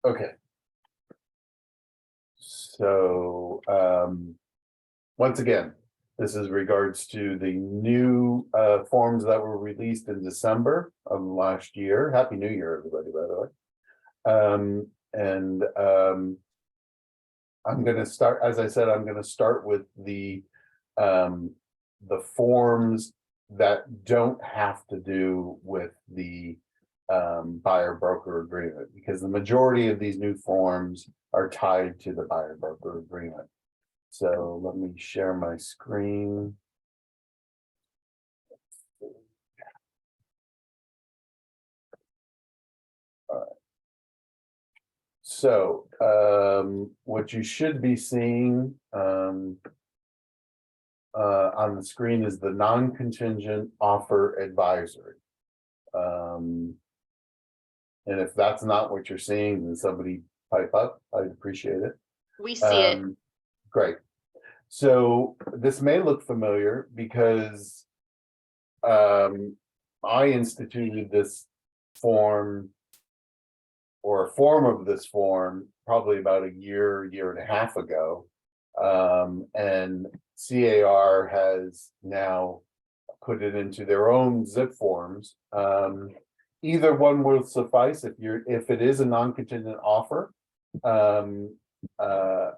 Okay. So once again, this is regards to the new forms that were released in December of last year. Happy New Year, everybody, by the way. I'm going to start, as I said, I'm going to start with the forms that don't have to do with the buyer broker agreement, because the majority of these new forms are tied to the buyer broker agreement. So let me share my screen. All right. So what you should be seeing on the screen is the non-contingent offer advisory. And if that's not what you're seeing, then somebody pipe up. I'd appreciate it. We see it. Great. So this may look familiar because I instituted this form, or a form of this form, probably about a year and a half ago. And CAR has now put it into their own Zipforms. Either one will suffice if it is a non-contingent offer.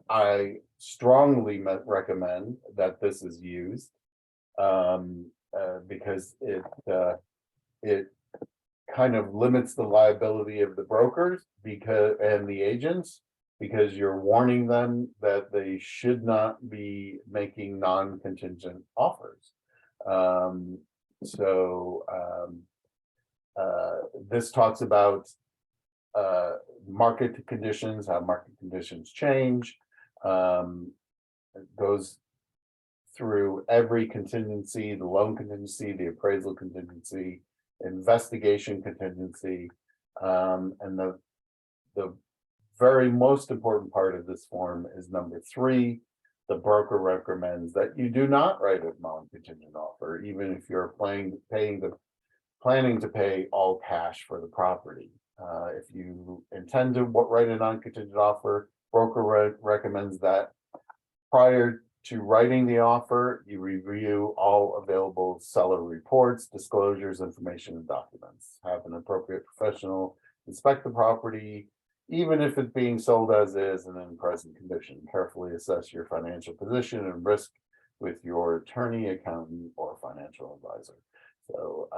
I strongly recommend that this is used because it kind of limits the liability of the brokers and the agents, because you're warning them that they should not be making non-contingent offers. This talks about market conditions, how market conditions change. It goes through every contingency: the loan contingency, the appraisal contingency, investigation contingency, and the very most important part of this form is number 3. The broker recommends that you do not write a non-contingent offer, even if you're planning to pay all cash for the property. If you intend to write a non-contingent offer, broker recommends that prior to writing the offer, you review all available seller reports, disclosures, information, and documents. Have an appropriate professional inspect the property, even if it's being sold as is and in present condition. Carefully assess your financial position and risk with your attorney, accountant, or financial advisor. So,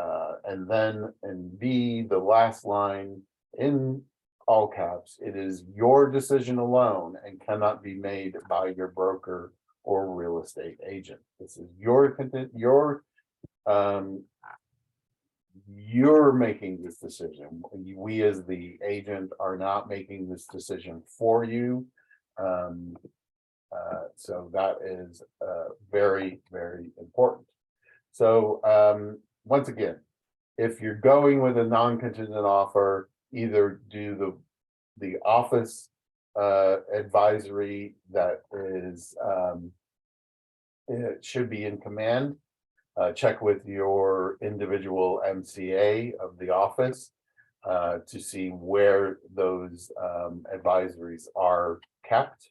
and then in B, the last line in all caps, it is your decision alone and cannot be made by your broker or real estate agent. This is you're making this decision. We as the agent are not making this decision for you. So that is very, very important. So once again, if you're going with a non-contingent offer, either do the office advisory that is it should be in command. Check with your individual MCA of the office to see where those advisories are kept,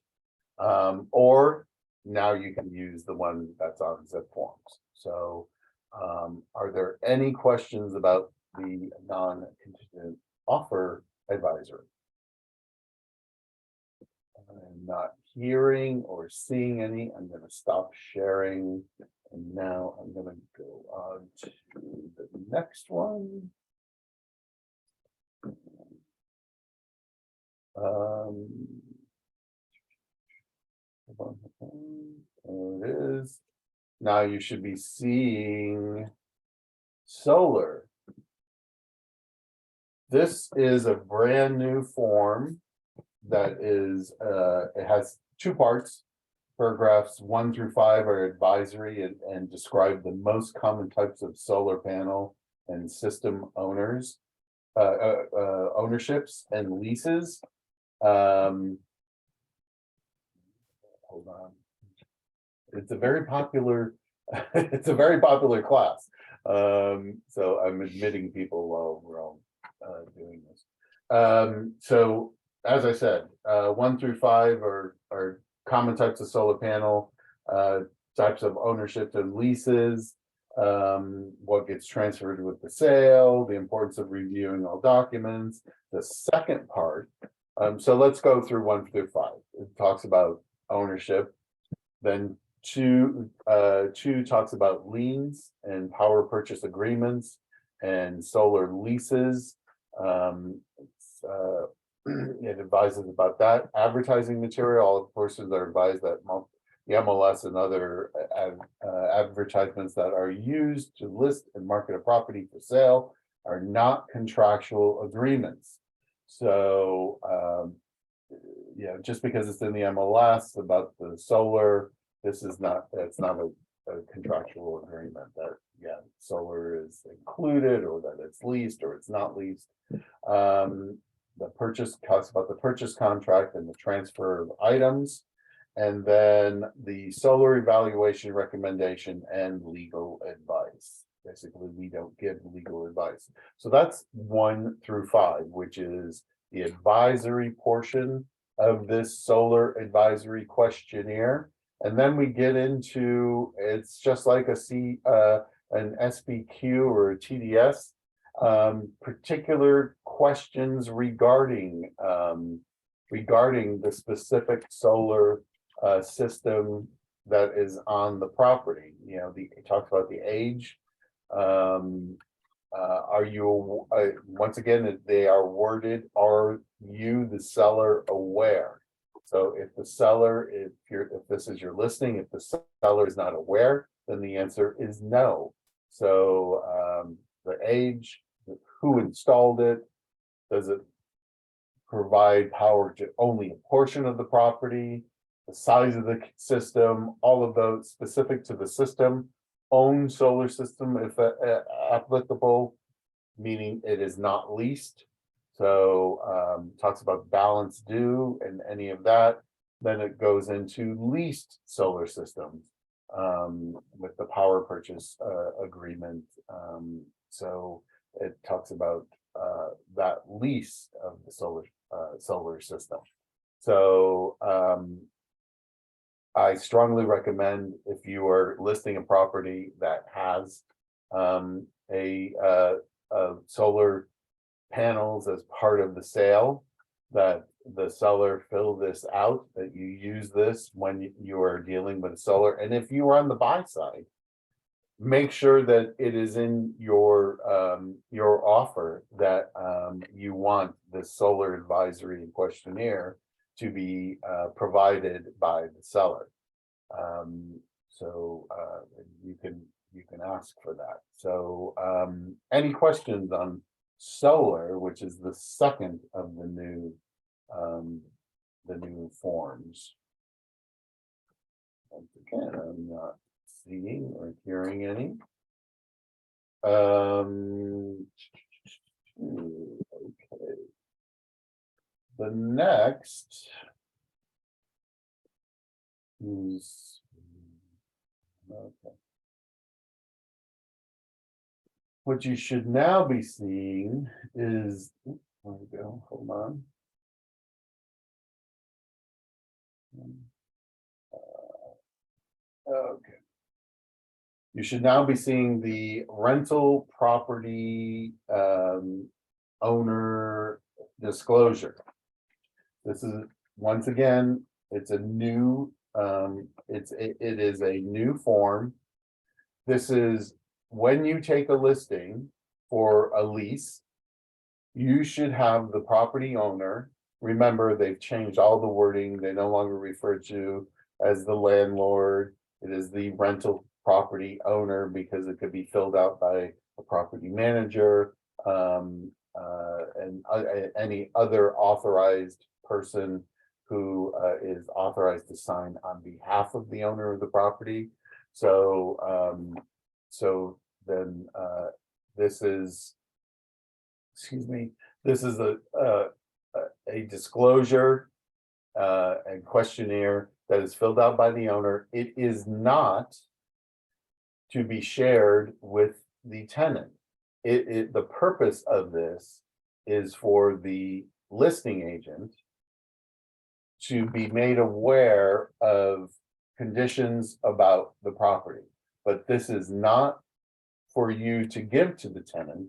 or now you can use the one that's on Zipforms. So are there any questions about the non-contingent offer advisory? I'm not hearing or seeing any. I'm going to stop sharing, and now I'm going to go on to the next one. There it is. Now you should be seeing solar. This is a brand new form that is, it has 2 parts. Paragraphs 1 through 5 are advisory and describe the most common types of solar panel and system ownerships and leases. Hold on. It's a very popular class. So I'm admitting people while we're all doing this. So as I said, 1 through 5 are common types of solar panel, types of ownership and leases, what gets transferred with the sale, the importance of reviewing all documents. The second part, so let's go through 1 through 5. It talks about ownership. Then two talks about liens and power purchase agreements and solar leases. It advises about that. Advertising material, all the persons are advised that the MLS and other advertisements that are used to list and market a property for sale are not contractual agreements. So, just because it's in the MLS about the solar, it's not a contractual agreement that, solar is included, or that it's leased or it's not leased. The purchase talks about the purchase contract and the transfer of items, and then the solar evaluation recommendation and legal advice. Basically, we don't give legal advice. So that's 1 through 5, which is the advisory portion of this solar advisory questionnaire. And then we get into, it's just like an SBQ or a TDS. Particular questions regarding the specific solar system that is on the property. It talks about the age. Are you once again, they are worded, are you, the seller, aware? So if the seller, if this is your listing, if the seller is not aware, then the answer is no. So the age, who installed it, does it provide power to only a portion of the property, the size of the system, all of those specific to the system, own solar system if applicable, meaning it is not leased. So talks about balance due and any of that. Then it goes into leased solar systems with the power purchase agreement. So it talks about that lease of the solar system. So I strongly recommend, if you are listing a property that has solar panels as part of the sale, that the seller fill this out, that you use this when you are dealing with solar. And if you are on the buy side, make sure that it is in your offer that you want the solar advisory and questionnaire to be provided by the seller. So you can ask for that. So any questions on solar, which is the second of the new forms? Once again, I'm not seeing or hearing any. Okay. The next is okay. What you should now be seeing is, there we go, hold on. Okay. You should now be seeing the rental property owner disclosure. This is, once again, it's a new, it is a new form. This is when you take a listing for a lease, you should have the property owner. Remember, they've changed all the wording. They no longer refer to as the landlord. It is the rental property owner, because it could be filled out by a property manager and any other authorized person who is authorized to sign on behalf of the owner of the property. So then this is, excuse me, this is a disclosure and questionnaire that is filled out by the owner. It is not to be shared with the tenant. The purpose of this is for the listing agent to be made aware of conditions about the property. But this is not for you to give to the tenant.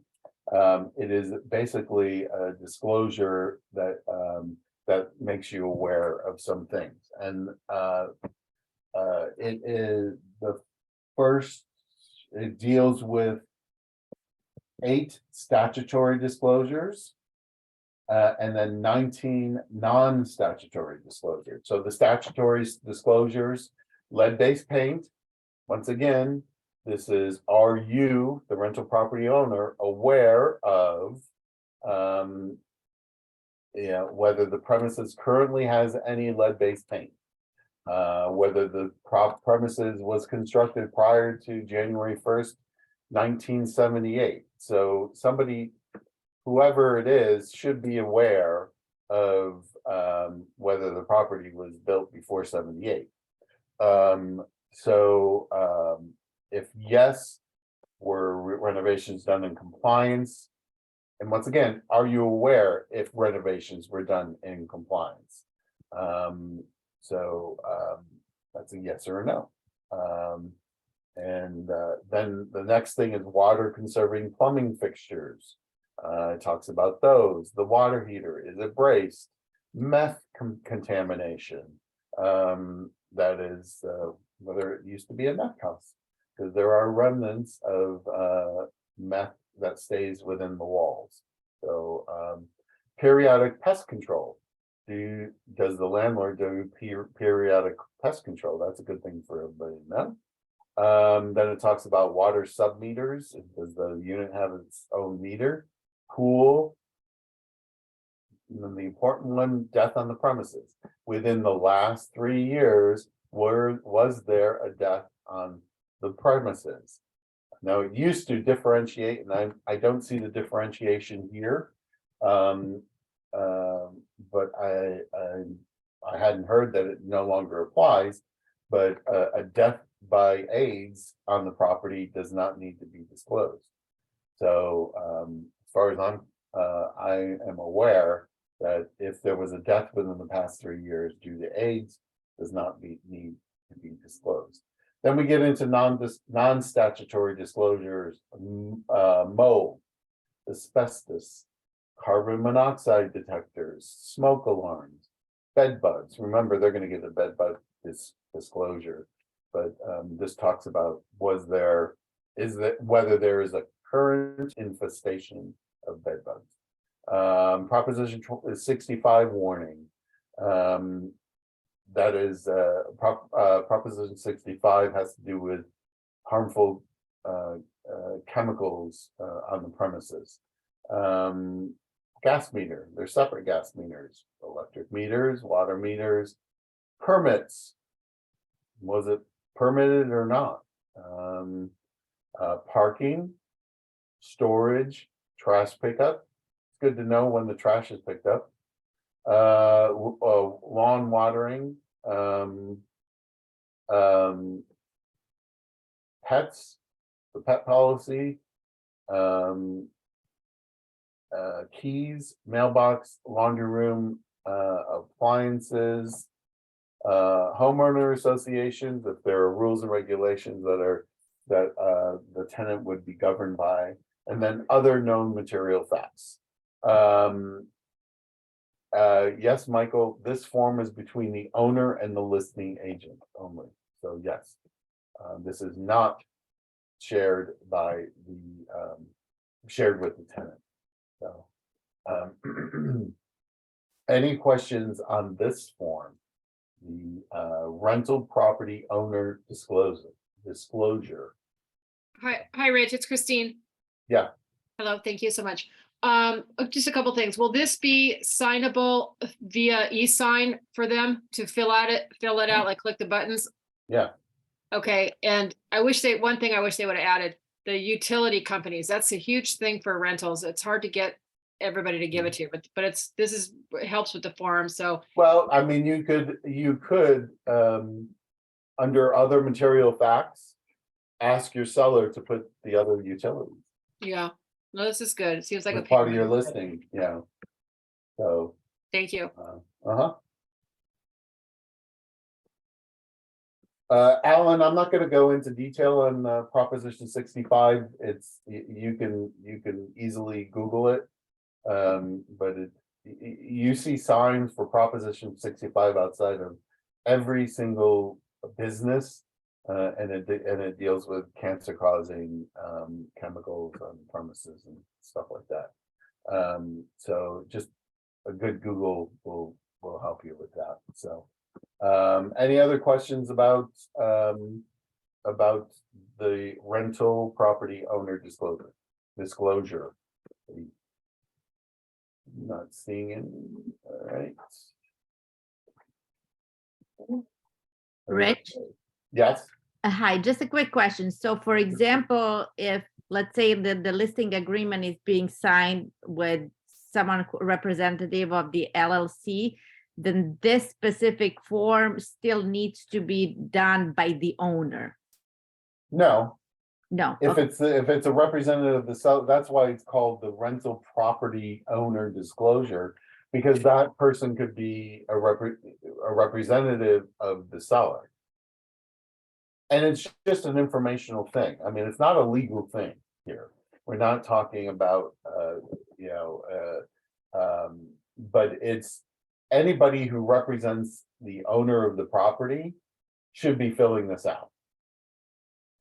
It is basically a disclosure that that makes you aware of some things. And it is the first, it deals with 8 statutory disclosures. And then 19 non-statutory disclosures. So the statutory disclosures, lead-based paint. Once again, this is, are you, the rental property owner, aware of whether the premises currently has any lead-based paint? Whether the premises was constructed prior to January 1st, 1978. So somebody, whoever it is, should be aware of whether the property was built before 78. If yes, were renovations done in compliance? And once again, are you aware if renovations were done in compliance? That's a yes or a no. Then the next thing is water conserving plumbing fixtures. It talks about those. The water heater, is it braced? Meth contamination. That is whether it used to be a meth house, because there are remnants of meth that stays within the walls. So periodic pest control. Does the landlord do periodic pest control? That's a good thing for everybody to know. Then it talks about water submeters. Does the unit have its own meter? Pool. And then the important one, death on the premises. Within the last 3 years, was there a death on the premises? Now, it used to differentiate, and I don't see the differentiation here. But I hadn't heard that it no longer applies, but a death by AIDS on the property does not need to be disclosed. So as far as I am aware, that if there was a death within the past 3 years due to AIDS, does not need to be disclosed. Then we get into non-statutory disclosures, mold, asbestos, carbon monoxide detectors, smoke alarms, bed bugs. Remember, they're going to get a bed bug disclosure, but this talks about whether there is a current infestation of bed bugs. Proposition 65 warning. That is Proposition 65 has to do with harmful chemicals on the premises. Gas meter, they're separate gas meters, electric meters, water meters, permits. Was it permitted or not? Parking, storage, trash pickup. It's good to know when the trash is picked up. Lawn watering, pets, the pet policy, keys, mailbox, laundry room, appliances, homeowner associations, if there are rules and regulations that the tenant would be governed by, and then other known material facts. Yes, Michael, this form is between the owner and the listing agent only. So yes, this is not shared by the shared with the tenant. So any questions on this form? The rental property owner disclosure. Hi, Rich, it's Christine. Yeah. Hello, thank you so much. Just a couple things. Will this be signable via e-sign for them to fill it out, like click the buttons? Yeah. Okay, and one thing I wish they would have added, the utility companies. That's a huge thing for rentals. It's hard to get everybody to give it to you, but it helps with the form. So well, I mean, you could under other material facts, ask your seller to put the other utilities. yeah, no, this is good. It seems like a part of your listing. Yeah. So thank you. Alan, I'm not gonna go into detail on Proposition 65. You can easily Google it. But you see signs for Proposition 65 outside of every single business. And it deals with cancer causing chemicals on premises and stuff like that. So just a good Google will help you with that. So any other questions about the rental property owner disclosure? Not seeing any. All right. Rich? Yes. Hi, just a quick question. So for example, if, let's say the listing agreement is being signed with someone representative of the LLC, then this specific form still needs to be done by the owner. No, No, if okay. it's a representative of the seller, that's why it's called the rental property owner disclosure, because that person could be a representative of the seller. And it's just an informational thing. I mean, it's not a legal thing here. We're not talking about but it's anybody who represents the owner of the property should be filling this out.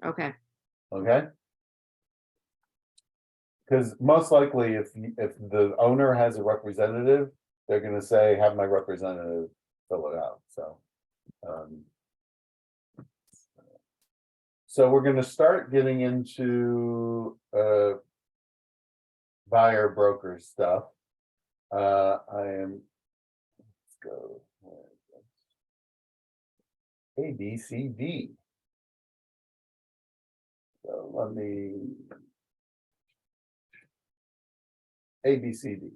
Okay. Okay. Because most likely, if the owner has a representative, they're going to say, "Have my representative fill it out." So we're going to start getting into buyer broker stuff. Let's go A, B, C, D. So let me A, B, C, D.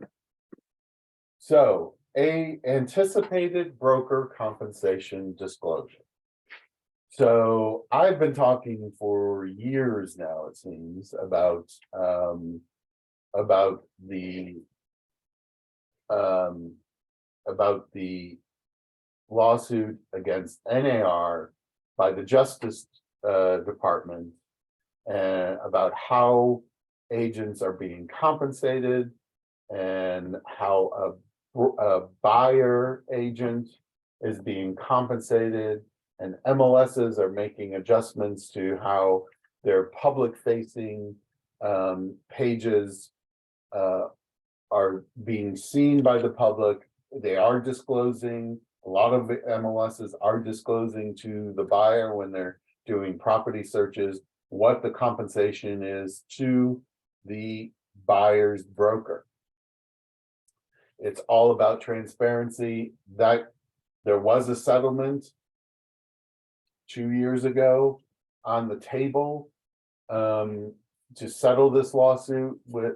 So A, anticipated broker compensation disclosure. So I've been talking for years now, it seems, about the lawsuit against NAR by the Justice Department, and about how agents are being compensated and how a buyer agent is being compensated, and MLSs are making adjustments to how their public facing pages are being seen by the public. They are disclosing, a lot of MLSs are disclosing to the buyer when they're doing property searches what the compensation is to the buyer's broker. It's all about transparency. That there was a settlement 2 years ago on the table to settle this lawsuit with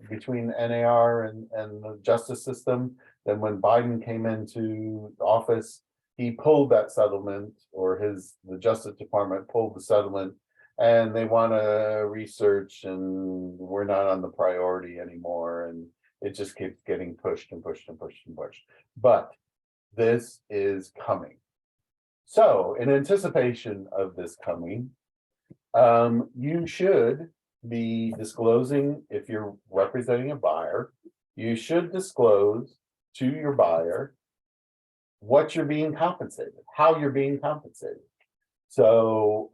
between NAR and the justice system. Then when Biden came into office, he pulled that settlement, or the Justice Department pulled the settlement, and they want to research, and we're not on the priority anymore, and it just keeps getting pushed and pushed and pushed and pushed. But this is coming. So in anticipation of this coming, you should be disclosing, if you're representing a buyer, you should disclose to your buyer what you're being compensated, how you're being compensated. So,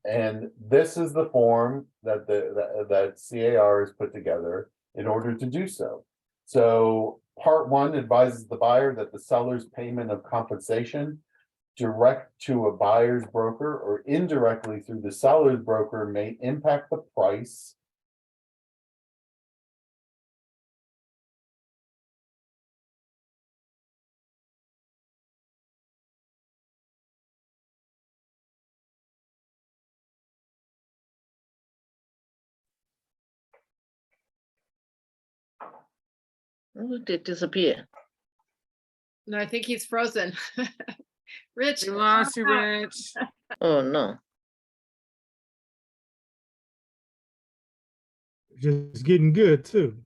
and this is the form that that CAR has put together in order to do so. So part 1 advises the buyer that the seller's payment of compensation direct to a buyer's broker or indirectly through the seller's broker may impact the price Oh, did disappear. No, I think he's frozen. Rich. We lost you, Rich. Oh, no. Just getting good too.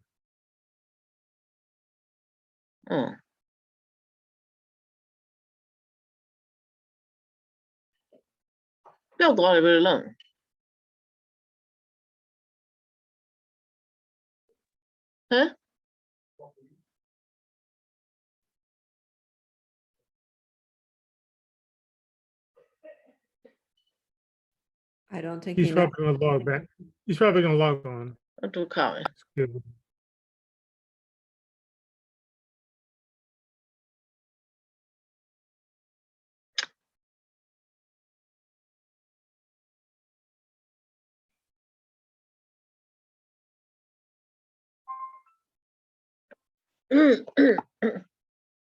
Oh, 不要多very long. Huh? I don't think He's he knows. probably gonna log back. He's probably gonna log on. Do comment. Good.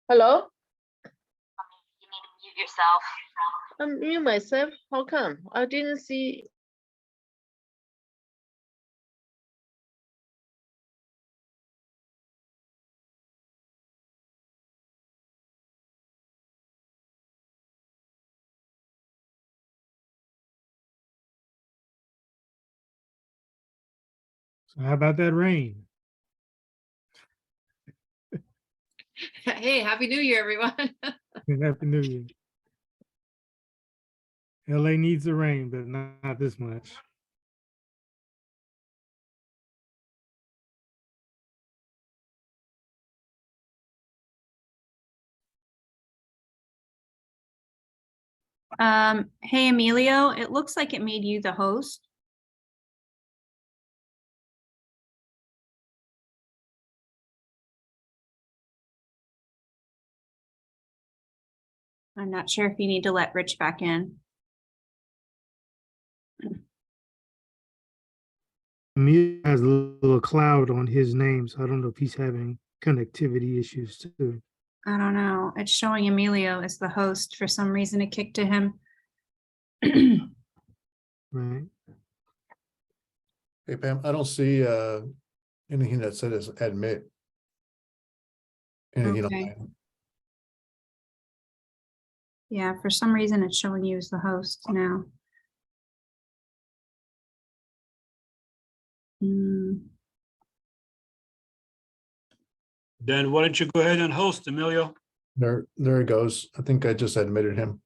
Hello? You need to mute yourself. I'm mute myself. How come? I didn't see. So how about that rain? Hey, Happy New Year, everyone. Happy New Year. LA needs the rain, but not this much. Hey, Emilio, it looks like it made you the host. I'm not sure if you need to let Rich back in. Emilio has a little cloud on his name, so I don't know if he's having connectivity issues too. I don't know. It's showing Emilio as the host. For some reason, it kicked to him. Right. Hey Pam, I don't see anything that says admit. Anything on Okay. that. Yeah, for some reason, it's showing you as the host now. Hmm. Then why don't you go ahead and host, Emilio? There it goes. I think I just admitted him.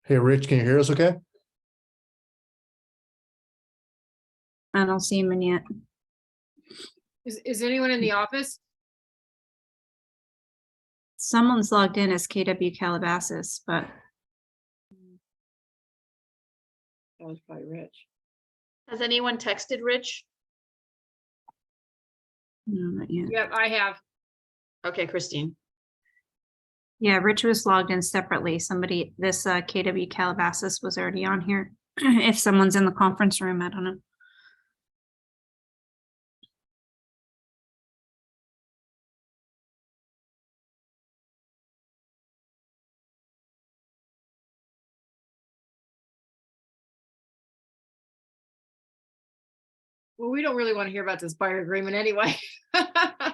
Hey Rich, can you hear us okay? I don't see him in yet. Is anyone in the office? Someone's logged in as KW Calabasas, but That was probably Rich. Has anyone texted Rich? no, not yet. Yep, I have. Okay, Christine. Yeah, Rich was logged in separately. Somebody, this KW Calabasas was already on here. If someone's in the conference room, I don't know. Well, we don't really want to hear about this buyer agreement anyway. I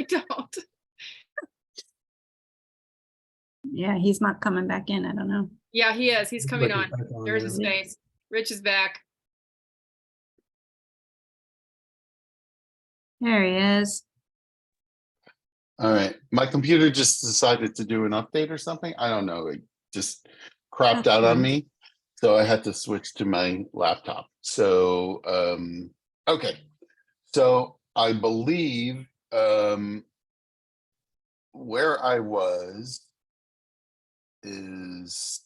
don't. Yeah, he's not coming back in. I don't know. Yeah, he is. He's coming Look, on. he's back on There's his there. face. Rich is back. There he is. All right, my computer just decided to do an update or something. I don't know. It just crapped out on Okay. me. So I had to switch to my laptop. So, okay. So I believe, where I was is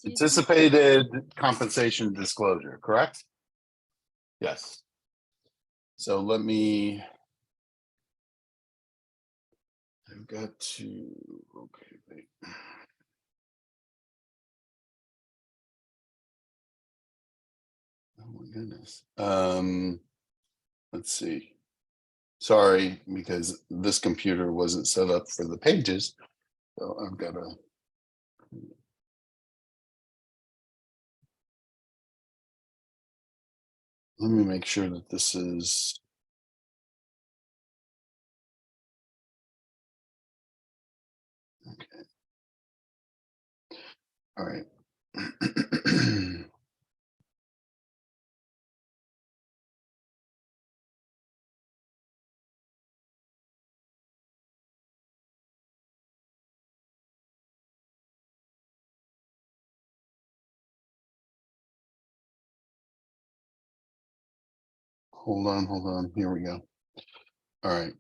anticipated compensation disclosure, correct? Yes. So let me. I've got to, okay, wait. Oh my goodness. Let's see. Sorry, because this computer wasn't set up for the pages. So I've got to. Let me make sure that this is. Okay. All right. hold on, here we go. All right.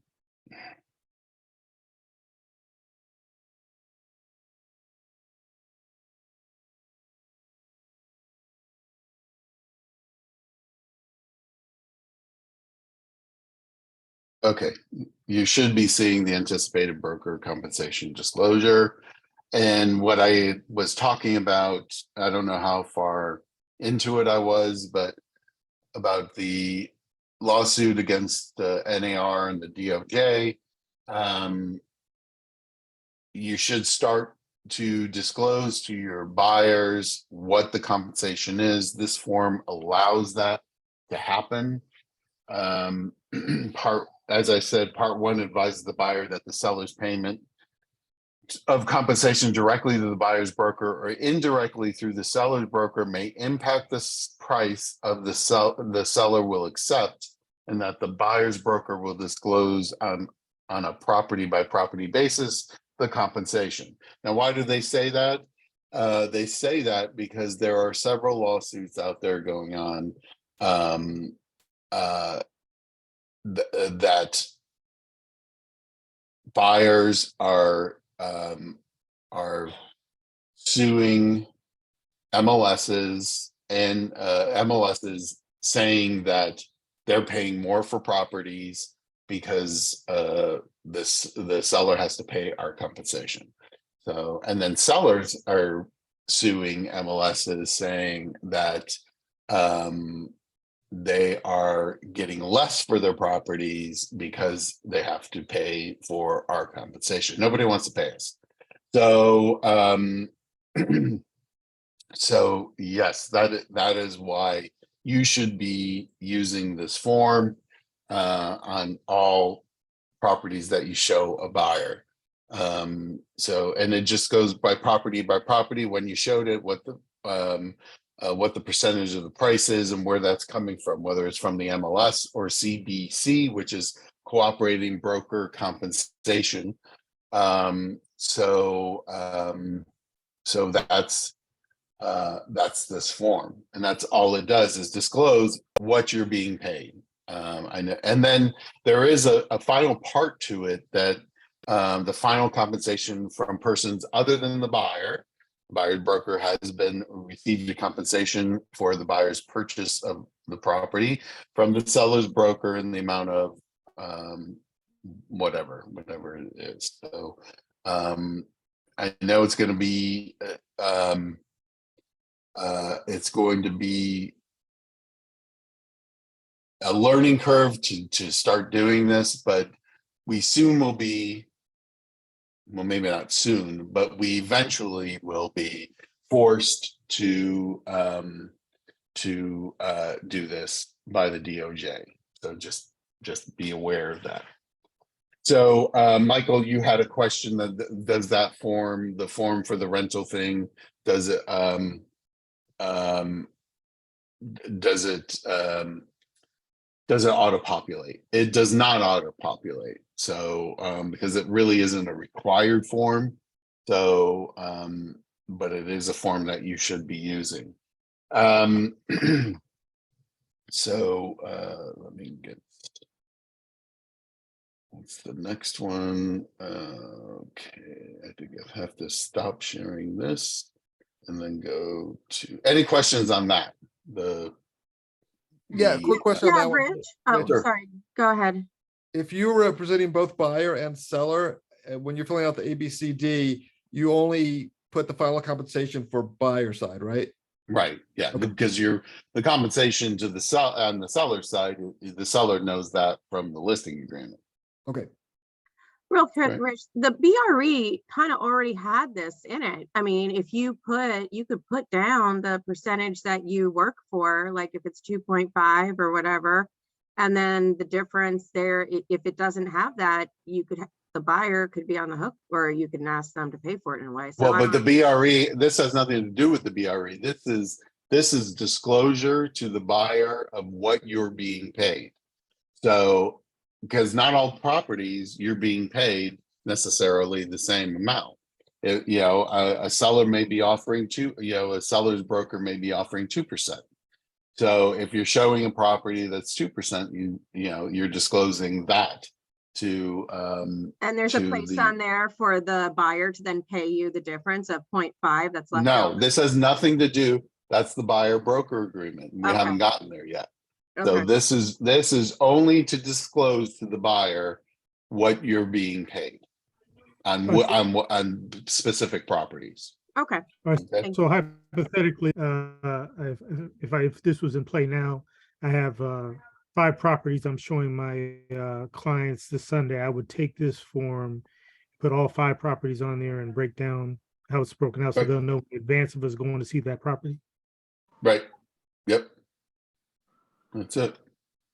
Okay, you should be seeing the anticipated broker compensation disclosure. And what I was talking about, I don't know how far into it I was, but about the lawsuit against the NAR and the DOJ. You should start to disclose to your buyers what the compensation is. This form allows that to happen. As I said, part one advises the buyer that the seller's payment of compensation directly to the buyer's broker or indirectly through the seller's broker may impact the price of the seller will accept, and that the buyer's broker will disclose on a property by property basis the compensation. Now, why do they say that? They say that because there are several lawsuits out there going on that buyers are suing MLSs and MLSs saying that they're paying more for properties because the seller has to pay our compensation. So, and then sellers are suing MLSs saying that they are getting less for their properties because they have to pay for our compensation. Nobody wants to pay us. So, so yes, that is why you should be using this form on all properties that you show a buyer. So, and it just goes by property when you showed it, what the percentage of the price is and where that's coming from, whether it's from the MLS or CBC, which is cooperating broker compensation. So that's this form, and that's all it does is disclose what you're being paid. I know, and then there is a final part to it that the final compensation from persons other than the buyer. Buyer's broker has been received a compensation for the buyer's purchase of the property from the seller's broker in the amount of whatever it is. So I know it's going to be a learning curve to start doing this, but we soon will be, well, maybe not soon, but we eventually will be forced to do this by the DOJ. So just be aware of that. So Michael, you had a question that does that form, the form for the rental thing, does it auto-populate? It does not auto-populate. So because it really isn't a required form. So but it is a form that you should be using. So let me get, what's the next one? Okay, I think I have to stop sharing this and then go to any questions on that. Yeah, quick question on Yeah, that one. Rich. Oh, Sure. sorry. Go ahead. If you're representing both buyer and seller, when you're filling out the ABCD, you only put the final compensation for buyer side, right? Right, yeah, Okay. because the compensation to the on the seller side, the seller knows that from the listing agreement. Okay. Real quick, Right. Rich, the BRE kind of already had this in it. I mean, if you could put down the percentage that you work for, like if it's 2.5 or whatever, and then the difference there, if it doesn't have that, the buyer could be on the hook, or you can ask them to pay for it in a way. So Well, but the BRE, this has nothing to do with the BRE. This is disclosure to the buyer of what you're being paid. So, because not all properties you're being paid necessarily the same amount. A seller may be offering a seller's broker may be offering 2%. So if you're showing a property that's 2%, you know, you're disclosing that to, And there's a to place the- on there for the buyer to then pay you the difference of 0.5 that's left no, over. this has nothing to do, that's the buyer broker agreement. We Okay. haven't gotten there yet. So Okay, this is only to disclose to the buyer what you're being paid on on specific properties. okay. All right, Okay. Thank so hypothetically, if this was in play now, I have 5 properties I'm showing my clients this Sunday. I would take this form, put all 5 properties on there and break down how it's broken out so Right. they'll know in advance of us going to see that property. Right. Yep. That's it.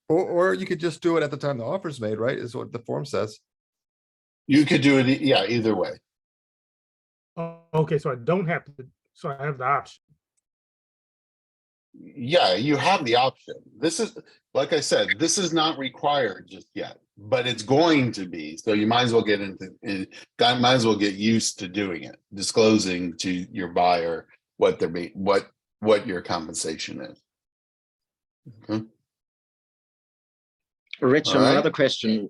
Or you could just do it at the time the offer's made, right? Is what the form says. You could do it, yeah, either way. Oh, okay, so I don't have to, so I have the option. Yeah, you have the option. This is, like I said, this is not required just yet, but it's going to be. So you might as well get might as well get used to doing it, disclosing to your buyer what what your compensation is. Okay. Rich, All right. another question.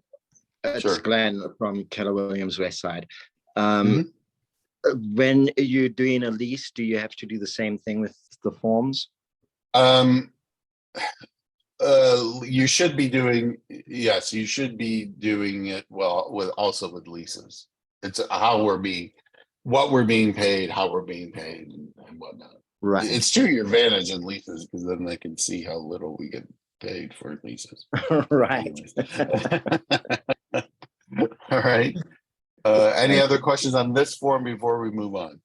It's Sure. Glenn from Keller Williams West Side. When you're doing a lease, do you have to do the same thing with the forms? You should be doing, yes, you should be doing it well with also with leases. It's how what we're being paid, how we're being paid and whatnot. Right. It's to your advantage in leases because then they can see how little we get paid for leases. Right. All right. Any other questions on this form before we move on?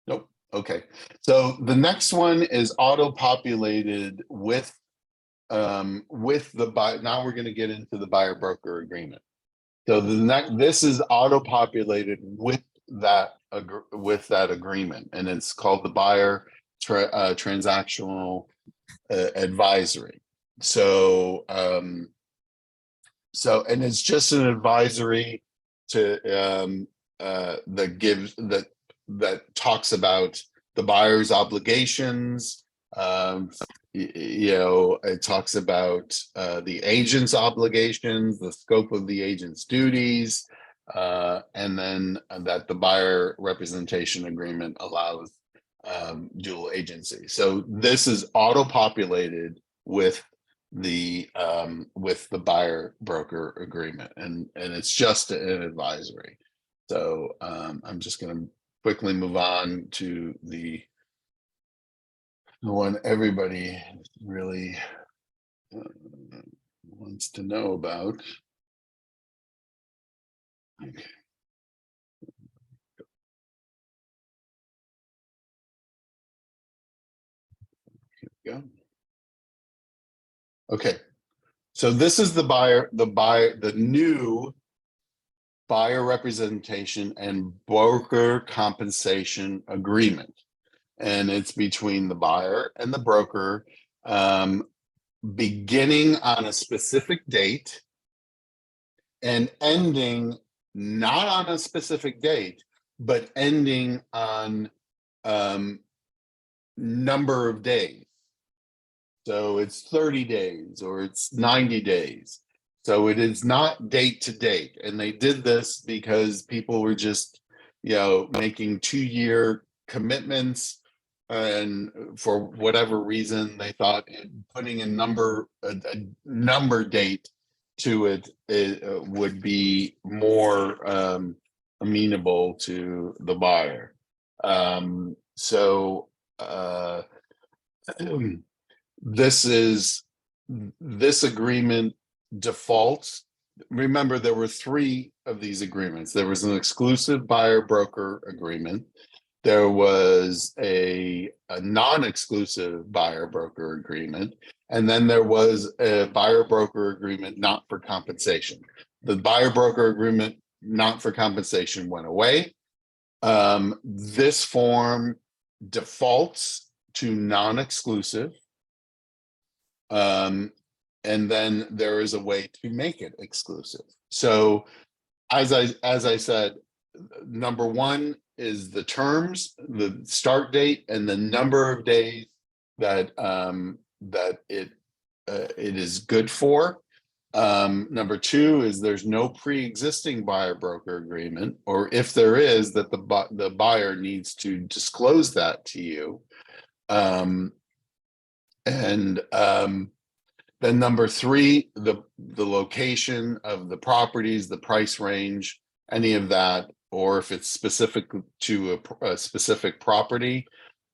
Nope. Okay. So the next one is auto-populated with the buyer. Now we're going to get into the buyer broker agreement. So this is auto-populated with that agreement, and it's called the buyer transactional advisory. So and it's just an advisory to that talks about the buyer's obligations. You know, it talks about the agent's obligations, the scope of the agent's duties, and then that the buyer representation agreement allows dual agency. So this is auto-populated with the buyer broker agreement, and it's just an advisory. So I'm just going to quickly move on to the one everybody really wants to know about. Okay. Here we go. Okay, so this is the new buyer representation and broker compensation agreement. And it's between the buyer and the broker, beginning on a specific date and ending not on a specific date, but ending on number of days. So it's 30 days or it's 90 days. So it is not date to date. And they did this because people were just, you know, making 2-year commitments. And for whatever reason, they thought putting a number date to it would be more amenable to the buyer. This agreement defaults. Remember, there were 3 of these agreements. There was an exclusive buyer broker agreement. There was a non-exclusive buyer broker agreement. And then there was a buyer broker agreement not for compensation. The buyer broker agreement not for compensation went away. This form defaults to non-exclusive. And then there is a way to make it exclusive. So as I said, number 1 is the terms, the start date, and the number of days that it is good for. Number two is there's no pre-existing buyer broker agreement, or if there is, that the buyer needs to disclose that to you. Then number three, the location of the properties, the price range, any of that, or if it's specific to a specific property,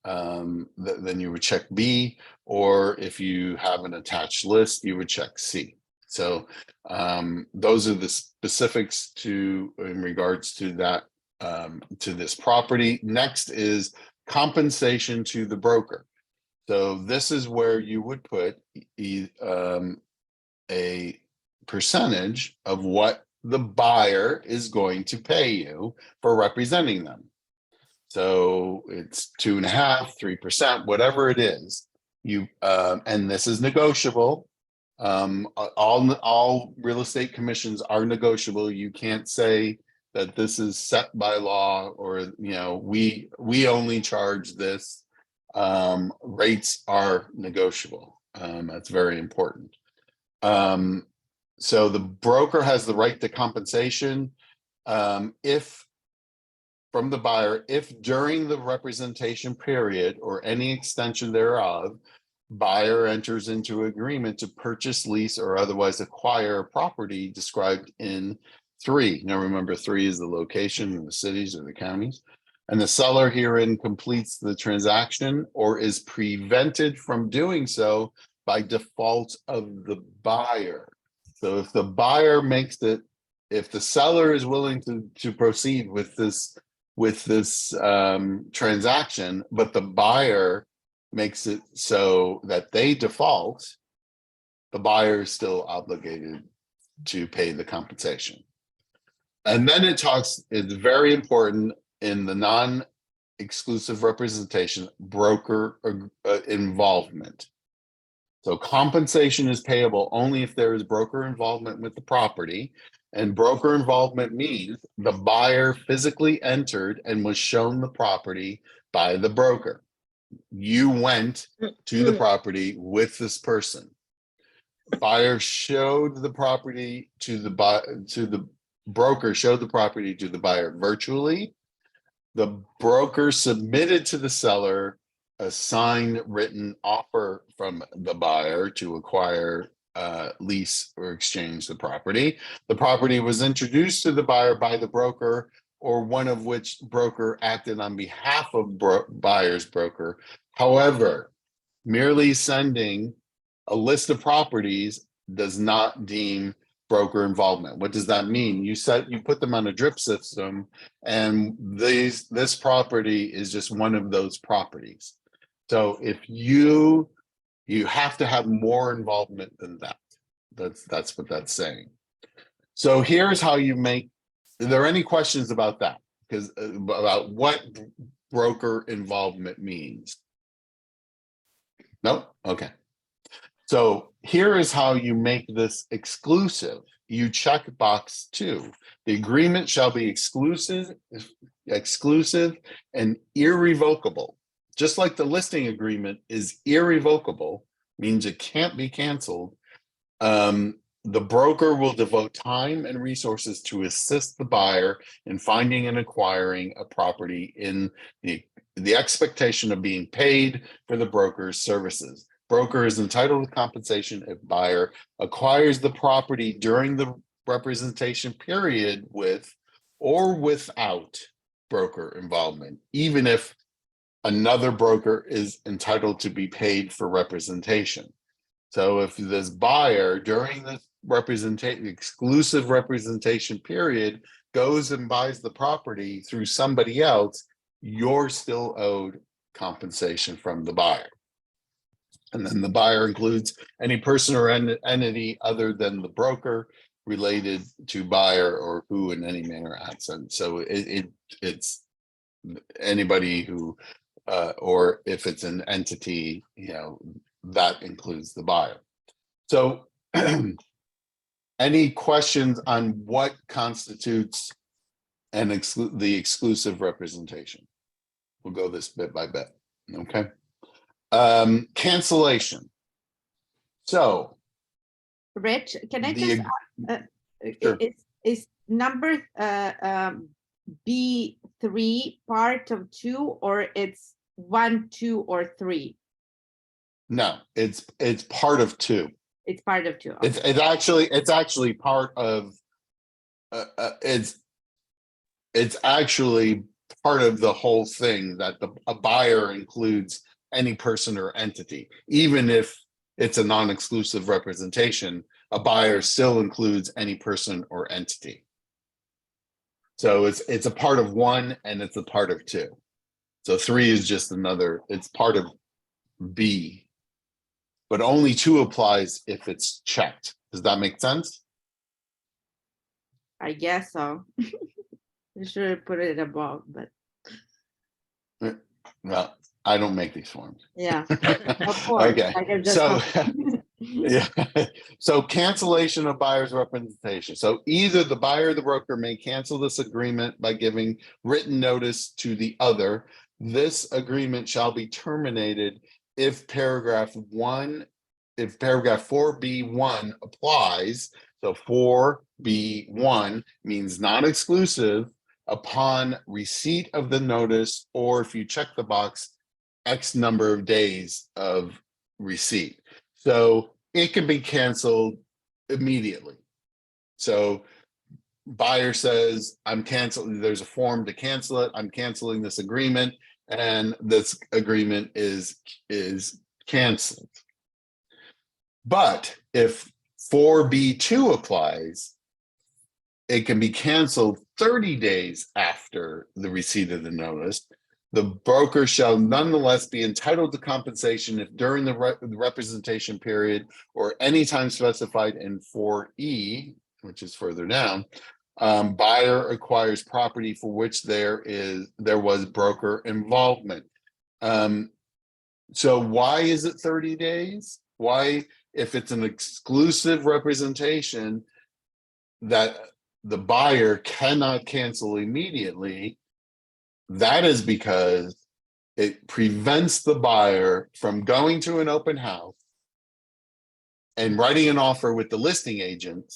then you would check B, or if you have an attached list, you would check C. So those are the specifics in regards to that, to this property. Next is compensation to the broker. So this is where you would put a percentage of what the buyer is going to pay you for representing them. So it's 2.5%, 3%, whatever it is. And this is negotiable. All real estate commissions are negotiable. You can't say that this is set by law, or we only charge this. Rates are negotiable. That's very important. So the broker has the right to compensation if from the buyer, if during the representation period or any extension thereof, buyer enters into agreement to purchase, lease, or otherwise acquire a property described in 3. Now remember, 3 is the location in the cities or the counties. And the seller herein completes the transaction or is prevented from doing so by default of the buyer. So if the buyer makes it, if the seller is willing to proceed with this transaction, but the buyer makes it so that they default, the buyer is still obligated to pay the compensation. And then it's very important in the non-exclusive representation, broker involvement. So compensation is payable only if there is broker involvement with the property. And broker involvement means the buyer physically entered and was shown the property by the broker. You went to the property with this person. Buyer showed the property to the broker, showed the property to the buyer virtually. The broker submitted to the seller a signed written offer from the buyer to acquire, lease, or exchange the property. The property was introduced to the buyer by the broker, or one of which broker acted on behalf of buyer's broker. However, merely sending a list of properties does not deem broker involvement. What does that mean? You put them on a drip system, and this property is just one of those properties. So if you have to have more involvement than that. That's what that's saying. So here's how you make. Are there any questions about that? Because about what broker involvement means? No? Okay. So here is how you make this exclusive. You check box 2. The agreement shall be exclusive and irrevocable. Just like the listing agreement is irrevocable, means it can't be canceled. The broker will devote time and resources to assist the buyer in finding and acquiring a property in the expectation of being paid for the broker's services. Broker is entitled to compensation if buyer acquires the property during the representation period with or without broker involvement, even if another broker is entitled to be paid for representation. So if this buyer during the exclusive representation period goes and buys the property through somebody else, you're still owed compensation from the buyer. And then the buyer includes any person or entity other than the broker related to buyer or who in any manner acts. And so it's anybody who, or if it's an entity, that includes the buyer. So any questions on what constitutes the exclusive representation? We'll go this bit by bit, okay? Cancellation. So Rich, can I the just, Sure. is number B3 part of 2, or it's 1, 2, or 3? no, it's part of 2. It's part of 2. It's actually part of it's actually part of the whole thing that a buyer includes any person or entity, even if it's a non-exclusive representation. A buyer still includes any person or entity. So it's a part of 1 and it's a part of 2. So 3 is just another. It's part of B. But only 2 applies if it's checked. Does that make sense? I guess so. You should put it above, but Well, I don't make these forms. yeah, of course. Okay, I can just so yeah, so cancellation of buyer's representation. So either the buyer or the broker may cancel this agreement by giving written notice to the other. This agreement shall be terminated if paragraph 4B1 applies. So 4B1 means non-exclusive upon receipt of the notice, or if you check the box, X number of days of receipt. So it can be canceled immediately. So buyer says, I'm canceling, there's a form to cancel it. I'm canceling this agreement, and this agreement is canceled. But if 4B2 applies, it can be canceled 30 days after the receipt of the notice. The broker shall nonetheless be entitled to compensation if during the representation period or any time specified in 4E, which is further down, buyer acquires property for which there was broker involvement. So why is it 30 days? Why, if it's an exclusive representation that the buyer cannot cancel immediately, that is because it prevents the buyer from going to an open house and writing an offer with the listing agent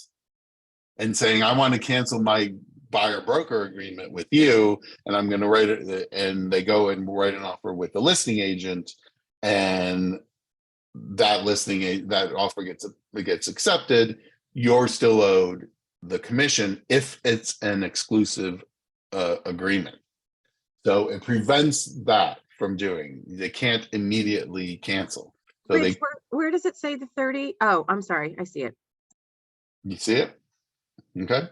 and saying, I want to cancel my buyer broker agreement with you, and I'm going to write it, and they go and write an offer with the listing agent, and that offer gets accepted. You're still owed the commission if it's an exclusive agreement. So it prevents that from doing. They can't immediately cancel. So Rich, where does it say the 30? Oh, I'm sorry. I see it. You see it? Okay.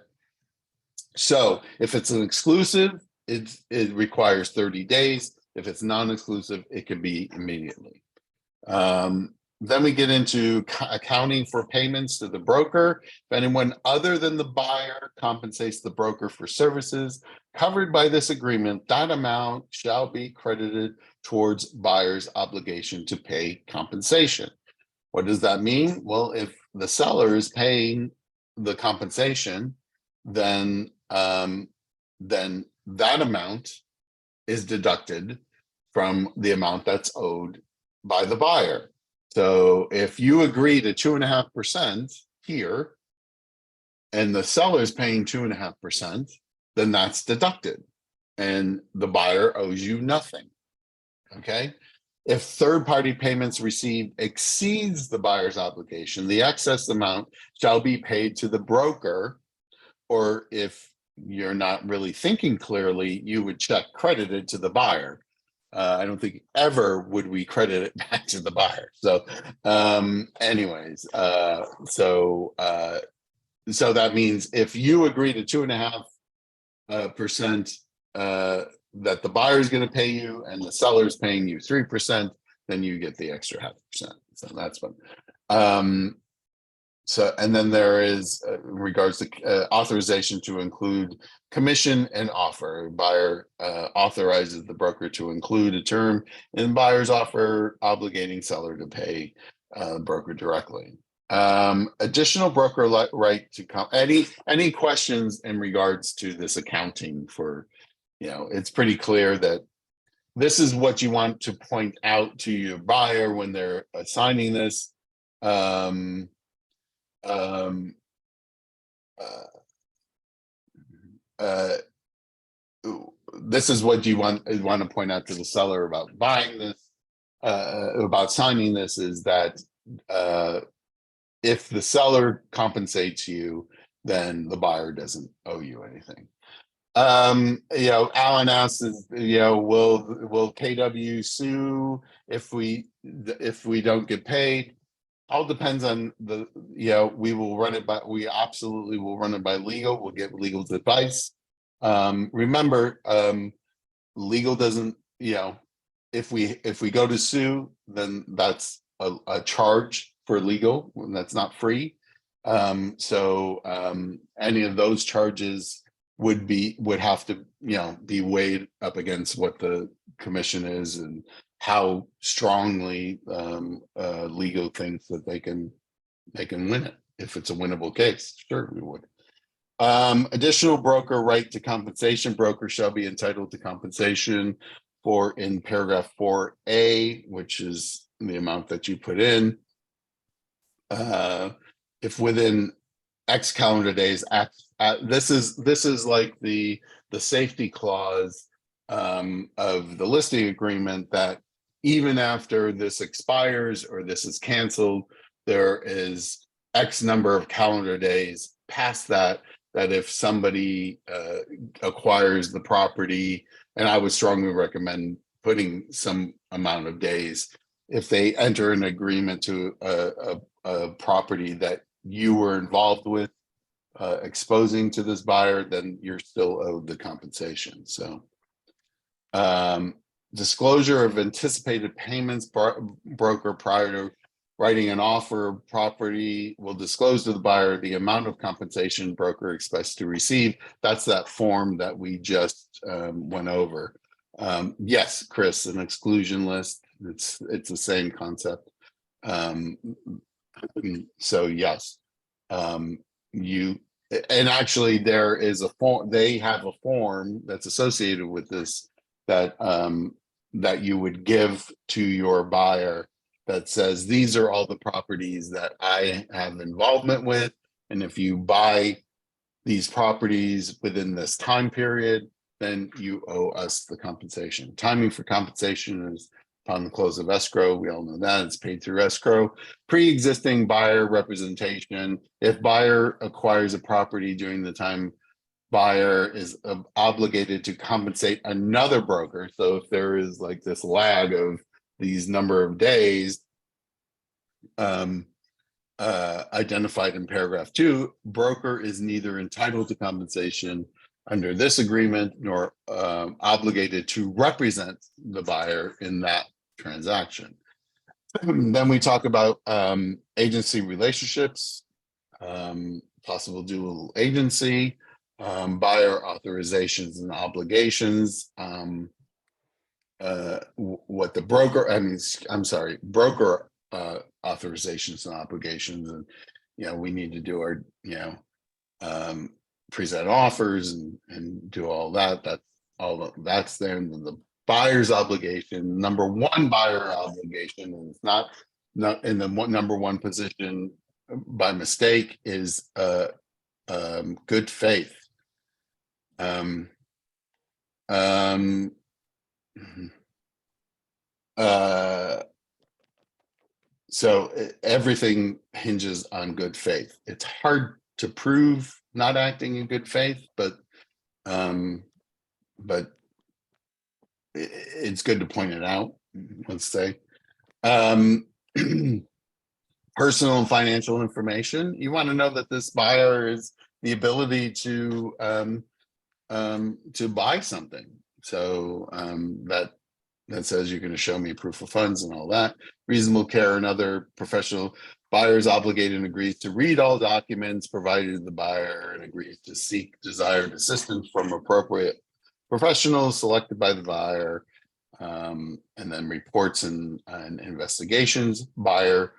So if it's an exclusive, it requires 30 days. If it's non-exclusive, it can be immediately. Then we get into accounting for payments to the broker. If anyone other than the buyer compensates the broker for services covered by this agreement, that amount shall be credited towards buyer's obligation to pay compensation. What does that mean? Well, if the seller is paying the compensation, then that amount is deducted from the amount that's owed by the buyer. So if you agree to 2.5% here, and the seller is paying 2.5%, then that's deducted, and the buyer owes you nothing. Okay. If third-party payments received exceeds the buyer's obligation, the excess amount shall be paid to the broker, or if you're not really thinking clearly, you would check credited to the buyer. I don't think ever would we credit it back to the buyer. So anyways, so that means if you agree to 2.5% that the buyer is going to pay you and the seller is paying you 3%, then you get the extra 0.5%. So that's fun. So, and then there is in regards to authorization to include commission and offer. Buyer authorizes the broker to include a term in buyer's offer obligating seller to pay broker directly. Additional broker right to come. Any questions in regards to this accounting for, it's pretty clear that this is what you want to point out to your buyer when they're signing this. Um, um, this is what you want to point out to the seller about buying this, about signing this, is that if the seller compensates you, then the buyer doesn't owe you anything. Alan asks, will KW sue if we don't get paid? All depends on we absolutely will run it by legal. We'll get legal's advice. Remember, legal doesn't, if we go to sue, then that's a charge for legal, and that's not free. Any of those charges would have to, be weighed up against what the commission is and how strongly legal thinks that they can win it. If it's a winnable case, sure, we would. Additional broker right to compensation. Broker shall be entitled to compensation for, in paragraph 4A, which is the amount that you put in. If within X calendar days, this is like the safety clause of the listing agreement, that even after this expires or this is canceled, there is X number of calendar days past that if somebody acquires the property, and I would strongly recommend putting some amount of days, if they enter an agreement to a property that you were involved with exposing to this buyer, then you're still owed the compensation. So disclosure of anticipated payments. Broker, prior to writing an offer of property, will disclose to the buyer the amount of compensation broker expects to receive. That's that form that we just went over. Yes, Chris, an exclusion list. It's the same concept. So yes, and actually there is a form, they have a form that's associated with this that that you would give to your buyer that says, these are all the properties that I have involvement with, and if you buy these properties within this time period, then you owe us the compensation. Timing for compensation is upon the close of escrow. We all know that it's paid through escrow. Pre-existing buyer representation. If buyer acquires a property during the time, buyer is obligated to compensate another broker. So if there is like this lag of these number of days identified in paragraph 2, broker is neither entitled to compensation under this agreement nor obligated to represent the buyer in that transaction. Then we talk about agency relationships, possible dual agency, buyer authorizations and obligations, what the broker, broker authorizations and obligations, and we need to do our present offers and do all that. That's there. And then the buyer's obligation, number one buyer obligation, and it's not in the number one position by mistake, is good faith. So everything hinges on good faith. It's hard to prove not acting in good faith, but it's good to point it out, let's say. Personal and financial information. You want to know that this buyer is the ability to buy something. So that says you're going to show me proof of funds and all that. Reasonable care and other professional. Buyers obligated and agrees to read all documents provided to the buyer and agrees to seek desired assistance from appropriate professionals selected by the buyer, and then reports and investigations. Buyer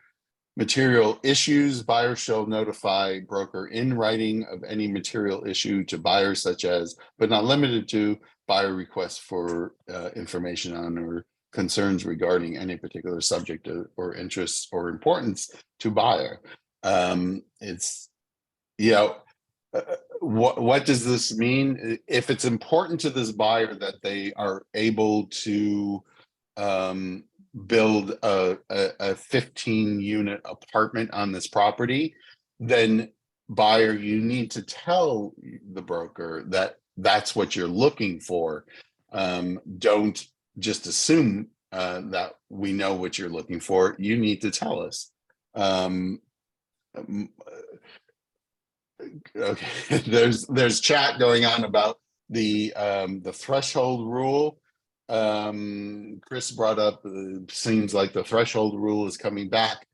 material issues. Buyer shall notify broker in writing of any material issue to buyers, such as, but not limited to, buyer requests for information on or concerns regarding any particular subject or interests or importance to buyer. It's, you know, what does this mean? If it's important to this buyer that they are able to build a 15 unit apartment on this property, then buyer, you need to tell the broker that that's what you're looking for. Don't just assume that we know what you're looking for. You need to tell us. Okay, there's chat going on about the threshold rule. Chris brought up, seems like the threshold rule is coming back.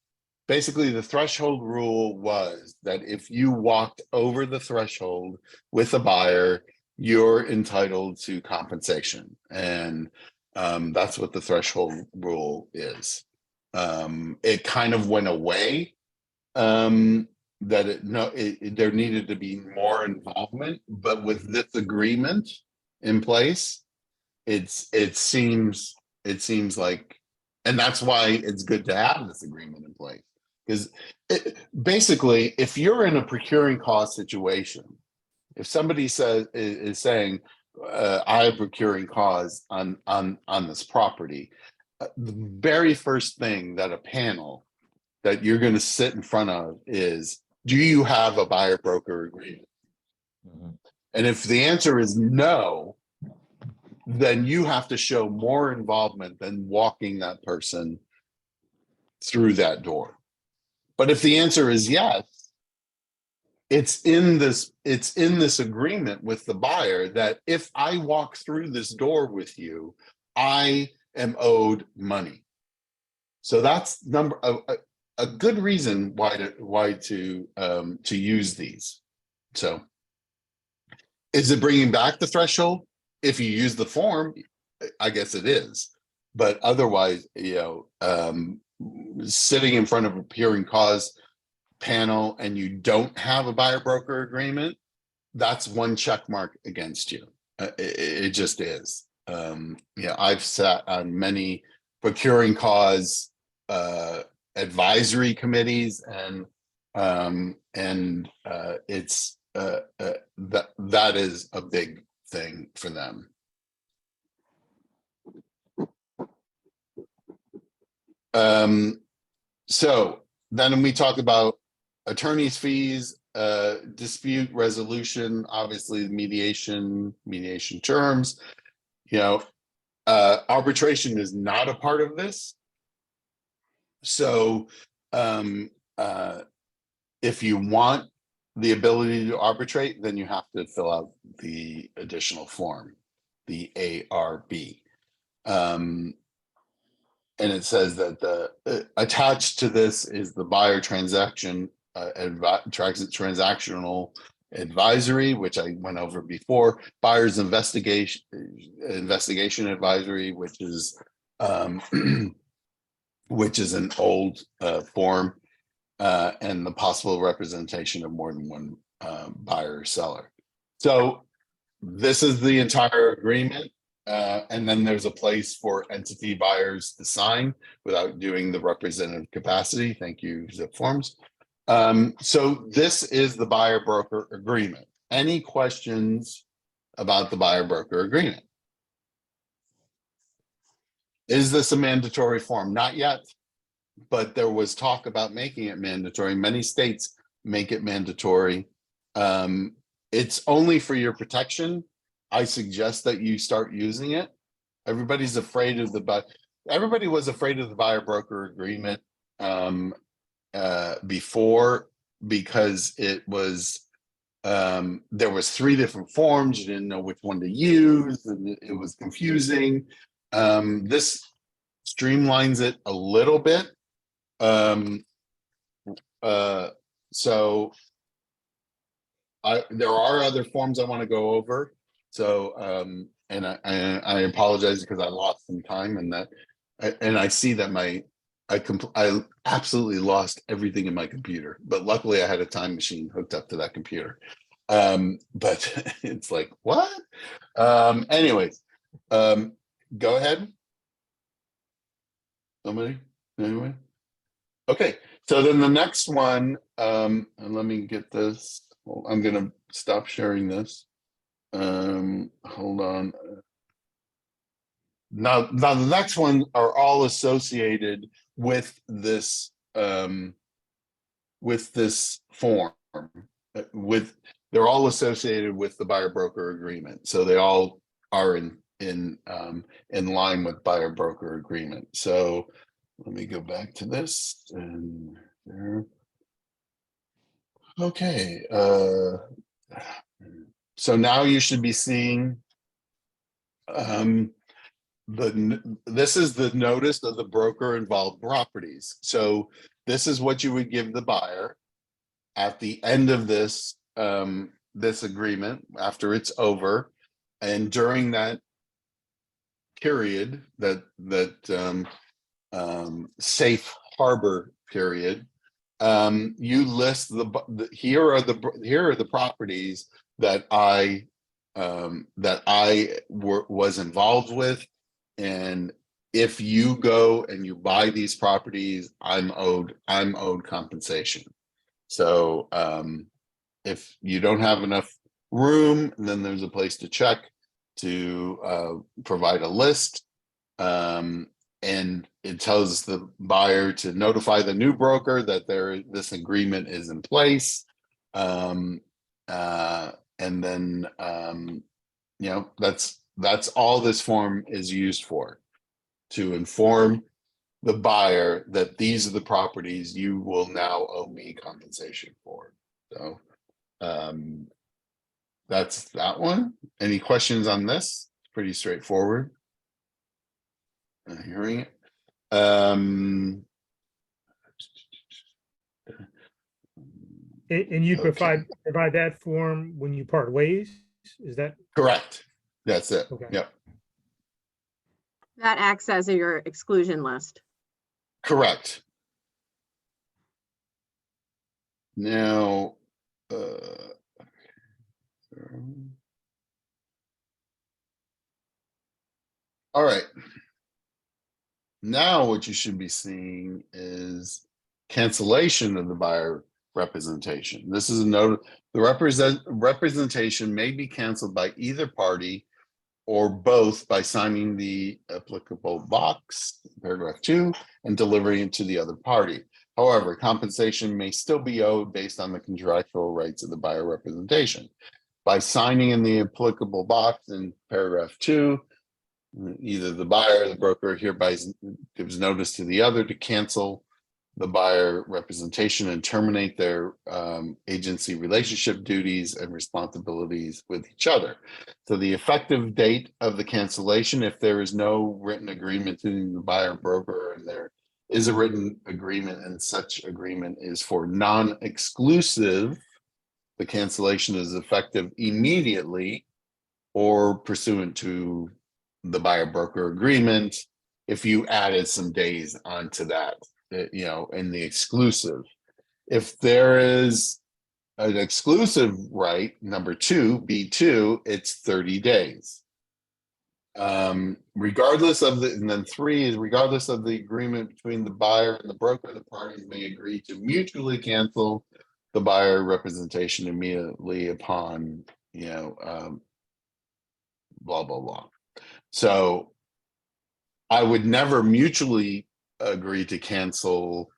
Basically, the threshold rule was that if you walked over the threshold with a buyer, you're entitled to compensation. And that's what the threshold rule is. It kind of went away. That there needed to be more involvement, but with this agreement in place, it seems like, and that's why it's good to have this agreement in place. Because basically, if you're in a procuring cost situation, if somebody is saying, I have procuring cause on this property, the very first thing that a panel that you're going to sit in front of is, do you have a buyer broker agreement? And if the answer is no, then you have to show more involvement than walking that person through that door. But if the answer is yes, it's in this agreement with the buyer that if I walk through this door with you, I am owed money. So that's a good reason why to use these. So is it bringing back the threshold? If you use the form, I guess it is. But otherwise, you know, sitting in front of a procuring cause panel and you don't have a buyer broker agreement, that's one check mark against you. It just is. Yeah, I've sat on many procuring cause advisory committees, and it's that is a big thing for them. So then we talk about attorney's fees, dispute resolution, obviously mediation terms. You know, arbitration is not a part of this. So if you want the ability to arbitrate, then you have to fill out the additional form, the ARB. And it says that the attached to this is the buyer transactional advisory, which I went over before, buyer's investigation advisory, which is an old form, and the possible representation of more than one buyer or seller. So this is the entire agreement. And then there's a place for entity buyers to sign without doing the representative capacity. Thank you, Zipforms. So this is the buyer broker agreement. Any questions about the buyer broker agreement? Is this a mandatory form? Not yet, but there was talk about making it mandatory. Many states make it mandatory. It's only for your protection. I suggest that you start using it. Everybody's afraid of everybody was afraid of the buyer broker agreement before, because it was there was 3 different forms. You didn't know which one to use, and it was confusing. This streamlines it a little bit. So there are other forms I want to go over. So, and I apologize because I lost some time, and I see that I absolutely lost everything in my computer, but luckily I had a time machine hooked up to that computer. But it's like, what? Anyways, go ahead. Somebody, anyway. Okay, so then the next one, and let me get this. Well, I'm gonna stop sharing this. Hold on. Now the next one are all associated with this form. They're all associated with the buyer broker agreement, so they all are in line with buyer broker agreement. So let me go back to this and there. Okay, so now you should be seeing this is the notice of the broker involved properties. So this is what you would give the buyer at the end of this this agreement after it's over, and during that period, that safe harbor period, you list here are the properties that I was involved with, and if you go and you buy these properties, I'm owed compensation. So if you don't have enough room, then there's a place to check to provide a list. And it tells the buyer to notify the new broker that this agreement is in place. And then you know, that's all this form is used for, to inform the buyer that these are the properties you will now owe me compensation for. So that's that one. Any questions on this? Pretty straightforward. Hearing it. And you Okay. provide that form when you part ways? Is that Correct? That's it. okay? Yep. That acts as your exclusion list. Correct. Now, all right. Now what you should be seeing is cancellation of the buyer representation. This is a note. The representation may be canceled by either party or both by signing the applicable box, paragraph 2, and delivering it to the other party. However, compensation may still be owed based on the contractual rights of the buyer representation. By signing in the applicable box in paragraph 2, either the buyer or the broker hereby gives notice to the other to cancel the buyer representation and terminate their agency relationship duties and responsibilities with each other. So the effective date of the cancellation, if there is no written agreement between the buyer and broker, and there is a written agreement and such agreement is for non-exclusive, the cancellation is effective immediately or pursuant to the buyer broker agreement if you added some days onto that, you know, in the exclusive. If there is an exclusive right, number 2, B2, it's 30 days. Regardless of the, and then 3 is regardless of the agreement between the buyer and the broker, the parties may agree to mutually cancel the buyer representation immediately upon, you know, blah, blah, blah. So I would never mutually agree to cancel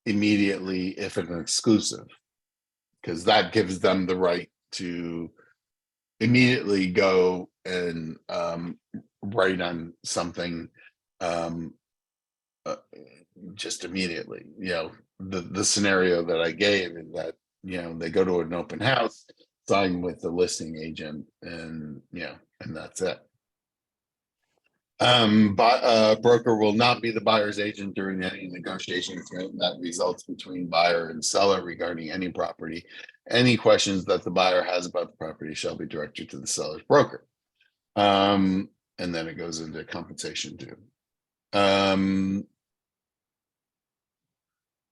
immediately if it's an exclusive, because that gives them the right to immediately go and write on something just immediately. You know, the scenario that I gave is that, you know, they go to an open house, sign with the listing agent, and, you know, and that's it. But broker will not be the buyer's agent during any negotiations that results between buyer and seller regarding any property. Any questions that the buyer has about the property shall be directed to the seller's broker. And then it goes into compensation due.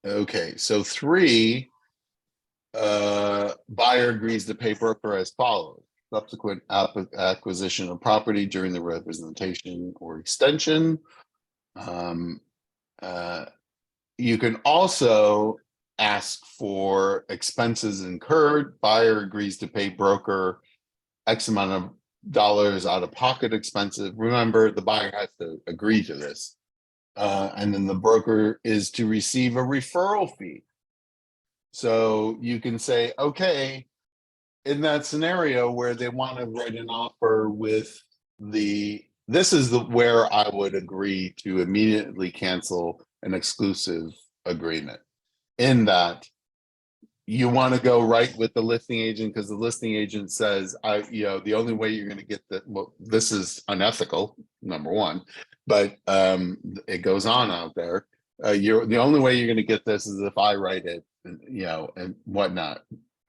Okay, so 3 buyer agrees to pay broker as follows. Subsequent acquisition of property during the representation or extension. You can also ask for expenses incurred. Buyer agrees to pay broker X amount of dollars out of pocket expenses. Remember, the buyer has to agree to this. And then the broker is to receive a referral fee. So you can say, okay, in that scenario where they want to write an offer with this is where I would agree to immediately cancel an exclusive agreement. In that you want to go right with the listing agent because the listing agent says, the only way you're going to get that, well, this is unethical, number one, but it goes on out there. The only way you're going to get this is if I write it, and whatnot.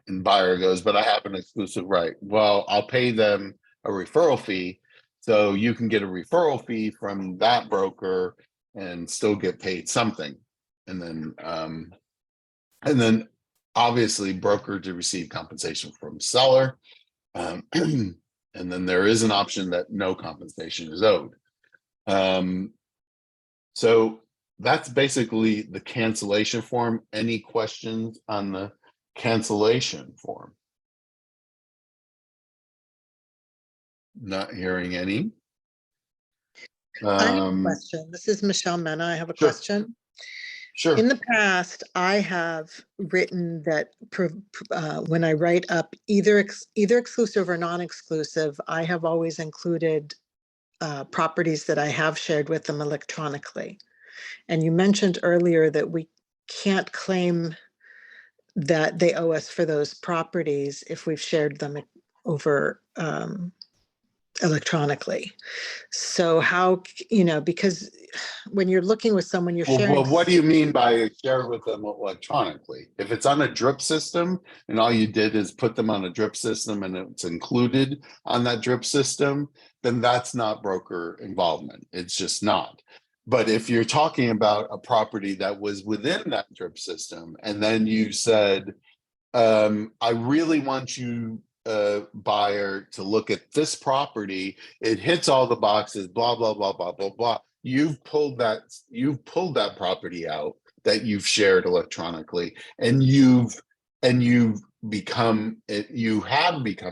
And buyer goes, but I have an exclusive right. Well, I'll pay them a referral fee. So you can get a referral fee from that broker and still get paid something. And then obviously broker to receive compensation from seller. And then there is an option that no compensation is owed. So that's basically the cancellation form. Any questions on the cancellation form? Not hearing any. I have a question. This is Michelle Mena. I have a Sure. question. Sure. In the past, I have written that when I write up either exclusive or non-exclusive, I have always included properties that I have shared with them electronically. And you mentioned earlier that we can't claim that they owe us for those properties if we've shared them over electronically. So how, because when you're looking with someone, you're sharing. Well, what do you mean by share with them electronically? If it's on a drip system and all you did is put them on a drip system and it's included on that drip system, then that's not broker involvement. It's just not. But if you're talking about a property that was within that drip system and then you said, I really want you, buyer, to look at this property, it hits all the boxes, blah, blah, blah, blah, blah, blah. You've pulled that property out that you've shared electronically, and you have become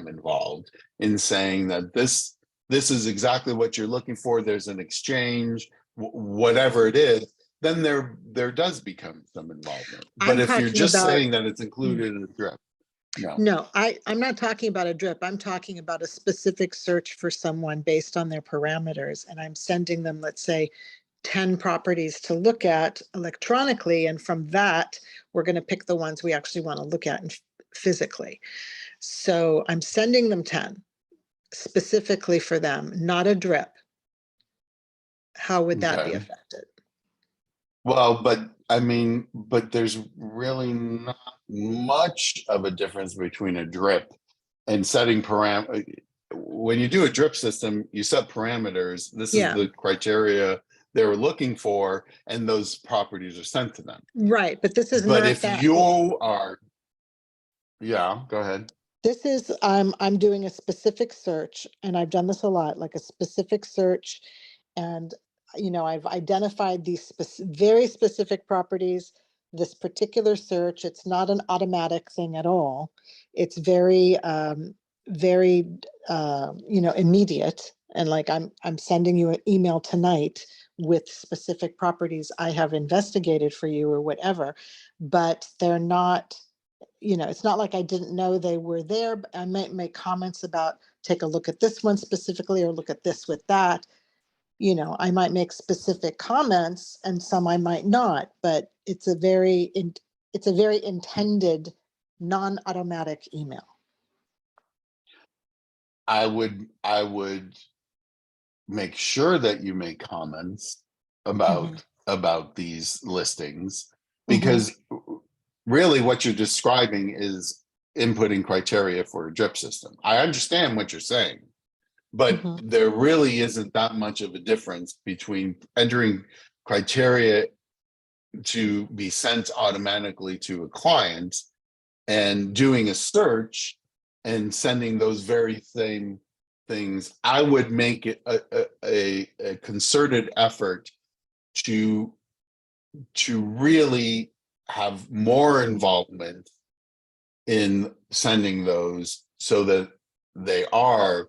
involved in saying that this is exactly what you're looking for. There's an exchange, whatever it is, then there does become some involvement. But if you're just saying that it's included in the drip, No, I'm not talking about a drip. I'm talking about a specific search for someone based on their parameters. And I'm sending them, let's say, 10 properties to look at electronically. And from that, we're going to pick the ones we actually want to look at physically. So I'm sending them 10 specifically for them, not a drip. How would that be affected? Well, but there's really not much of a difference between a drip and setting parameters. When you do a drip system, you set parameters. This is the criteria they were looking for, and those properties are sent to them. Right, but this is But not if that. you are, go ahead. This is, I'm doing a specific search, and I've done this a lot, like a specific search. And, I've identified these very specific properties, this particular search. It's not an automatic thing at all. It's very, very, immediate. And like, I'm sending you an email tonight with specific properties I have investigated for you or whatever, but they're not, it's not like I didn't know they were there. But I might make comments about, take a look at this one specifically, or look at this with that. I might make specific comments and some I might not, but it's a very intended, non-automatic email. I would make sure that you make comments about these listings, because really what you're describing is inputting criteria for a drip system. I understand what you're saying, but there really isn't that much of a difference between entering criteria to be sent automatically to a client and doing a search and sending those very same things, I would make it a concerted effort to really have more involvement in sending those, so that they are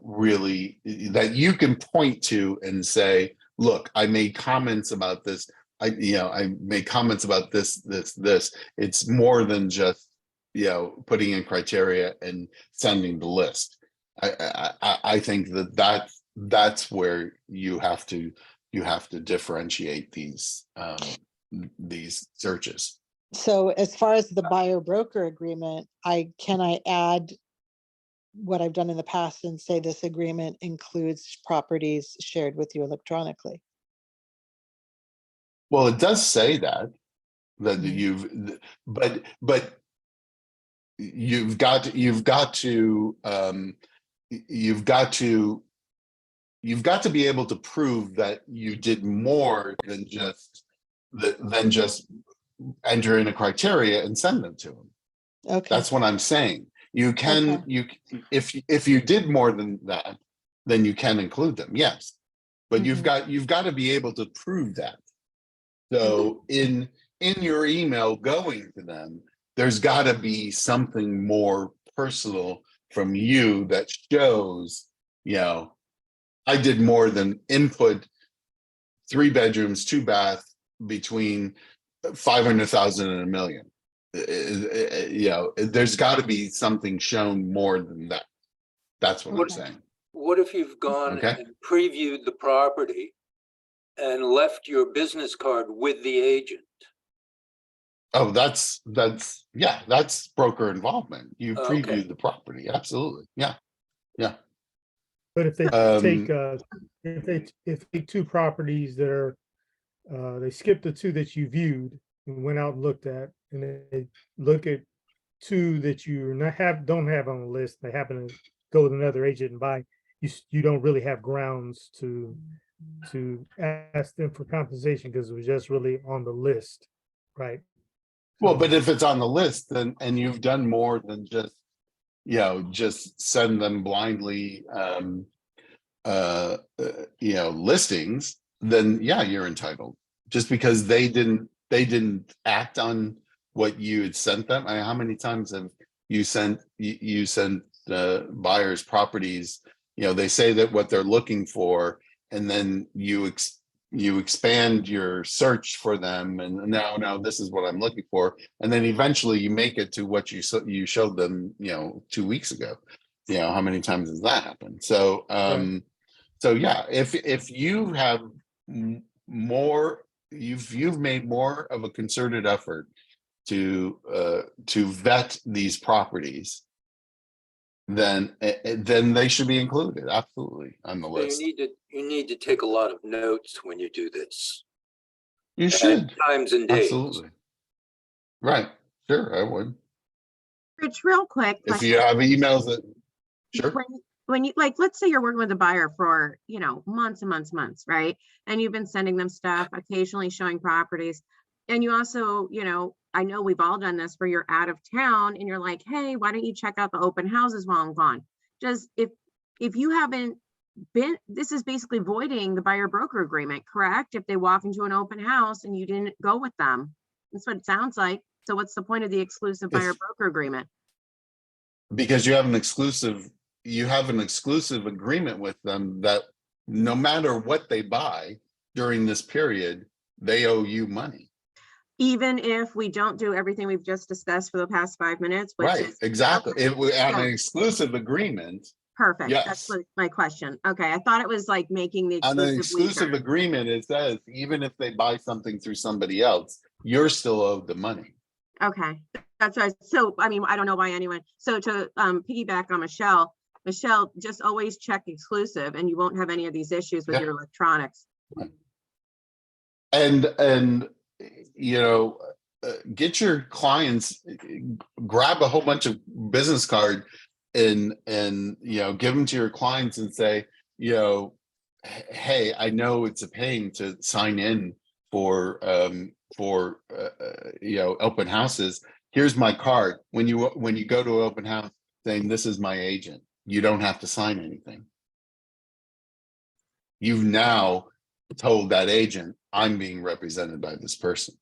really, that you can point to and say, look, I made comments about this. I made comments about this. It's more than just, putting in criteria and sending the list. I think that's where you have to differentiate these searches. So as far as the buyer broker agreement, can I add what I've done in the past and say this agreement includes properties shared with you electronically? Well, it does say that Mhm. but you've got to be able to prove that you did more than just enter in a criteria and send them to them. Okay, That's what I'm saying. You can, Okay. if you did more than that, then you can include them, yes. But you've Mhm. got to be able to prove that. So in your email going to them, there's got to be something more personal from you that shows, I did more than input 3 bedrooms, 2 bath between 500,000 and $1 million. There's got to be something shown more than that. That's what I'm Okay. saying. What if you've gone Okay. and previewed the property and left your business card with the agent? Oh, that's broker involvement. You Okay. previewed the property. Absolutely. Yeah. But if they take, Um, if they two properties that are, they skip the 2 that you viewed and went out and looked at, and they look at 2 that you don't have on the list, they happen to go with another agent and buy, you don't really have grounds to ask them for compensation because it was just really on the list, right? Well, but if it's on the list, then, and you've done more than just, just send them blindly, listings, then yeah, you're entitled. Just because they didn't act on what you had sent them. I mean, how many times have you sent buyers properties? They say that what they're looking for, and then you expand your search for them, and now this is what I'm looking for, and then eventually you make it to what you showed them 2 weeks ago. How many times has that happened? So so yeah, if you have more, you've made more of a concerted effort to vet these properties, then they should be included absolutely on the So you list. need to take a lot of notes when you do this. You At should. times and days. Absolutely. Right. Sure, I would. Rich, real quick If question. you have emails that, sure. When you, like, let's say you're working with a buyer for, months and months, right? And you've been sending them stuff, occasionally showing properties. And you also, I know we've all done this where you're out of town and you're like, hey, why don't you check out the open houses while I'm gone? Just if you haven't been, this is basically voiding the buyer broker agreement, correct? If they walk into an open house and you didn't go with them. That's what it sounds like. So what's the point of the exclusive buyer broker agreement? Because you have an exclusive agreement with them that no matter what they buy during this period, they owe you money. Even if we don't do everything we've just discussed for the past 5 minutes, which Right, is exactly. okay. It was on an So- exclusive agreement. Perfect. Yes. That's my question. Okay, I thought it was like making the On an exclusive exclusive weaker. agreement, it says even if they buy something through somebody else, you're still owed the money. Okay, that's right. So, I mean, I don't know why anyone, so to piggyback on Michelle, just always check exclusive and you won't have any of these issues with Yeah. your electronics. And get your clients, grab a whole bunch of business card and give them to your clients and say, hey, I know it's a pain to sign in for for, open houses. Here's my card. When you go to an open house saying, this is my agent, you don't have to sign anything. You've now told that agent, I'm being represented by this person.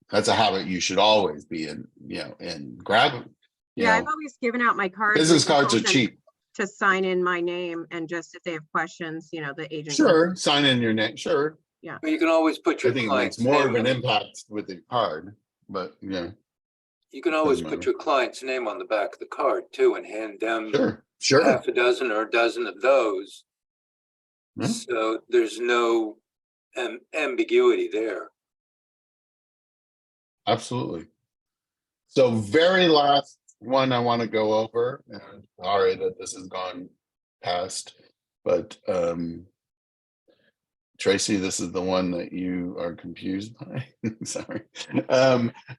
That's a habit you should always be in, and grab them. Yeah, I've always given out my cards. Business with cards are consultants cheap. To sign in my name and just if they have questions, the agent. Sure, sign in your name, sure. Yeah. You can always put I your think it makes client's more of name an on, impact with the card, but yeah, you can always doesn't put matter. your client's name on the back of the card too and hand them sure. half a dozen or a dozen of those. Yeah. So there's no ambiguity there. Absolutely. So very last one I want to go over, and sorry that this has gone past, but Tracy, this is the one that you are confused by. Sorry.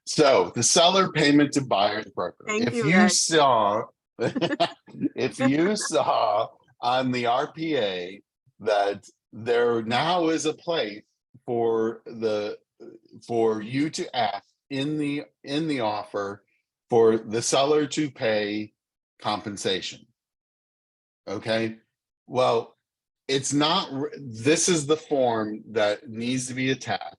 So the seller payment to buyer's broker. Thank If you, you Rick. saw, if you saw on the RPA that there now is a place for you to ask in the offer for the seller to pay compensation. Okay. Well, it's not, this is the form that needs to be attached.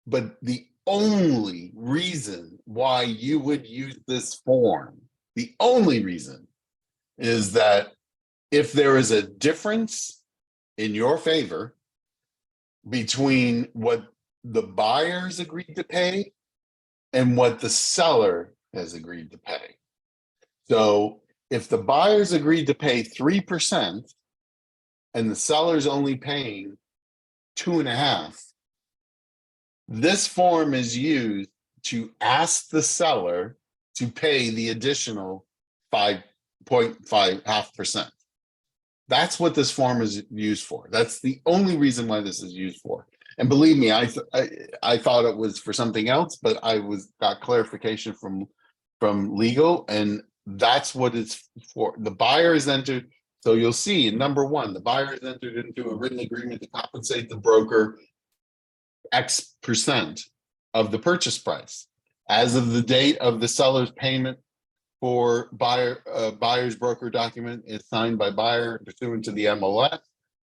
But the only reason why you would use this form, the only reason is that if there is a difference in your favor between what the buyers agreed to pay and what the seller has agreed to pay. So if the buyers agreed to pay 3%, and the seller's only paying 2.5%, this form is used to ask the seller to pay the additional 5.5%. That's what this form is used for. That's the only reason why this is used for. And believe me, I thought it was for something else, but I got clarification from legal, and that's what it's for. The buyer is entered. So you'll see in number 1, the buyer has entered into a written agreement to compensate the broker X% of the purchase price as of the date of the seller's payment for buyer's broker document is signed by buyer pursuant to the MLS.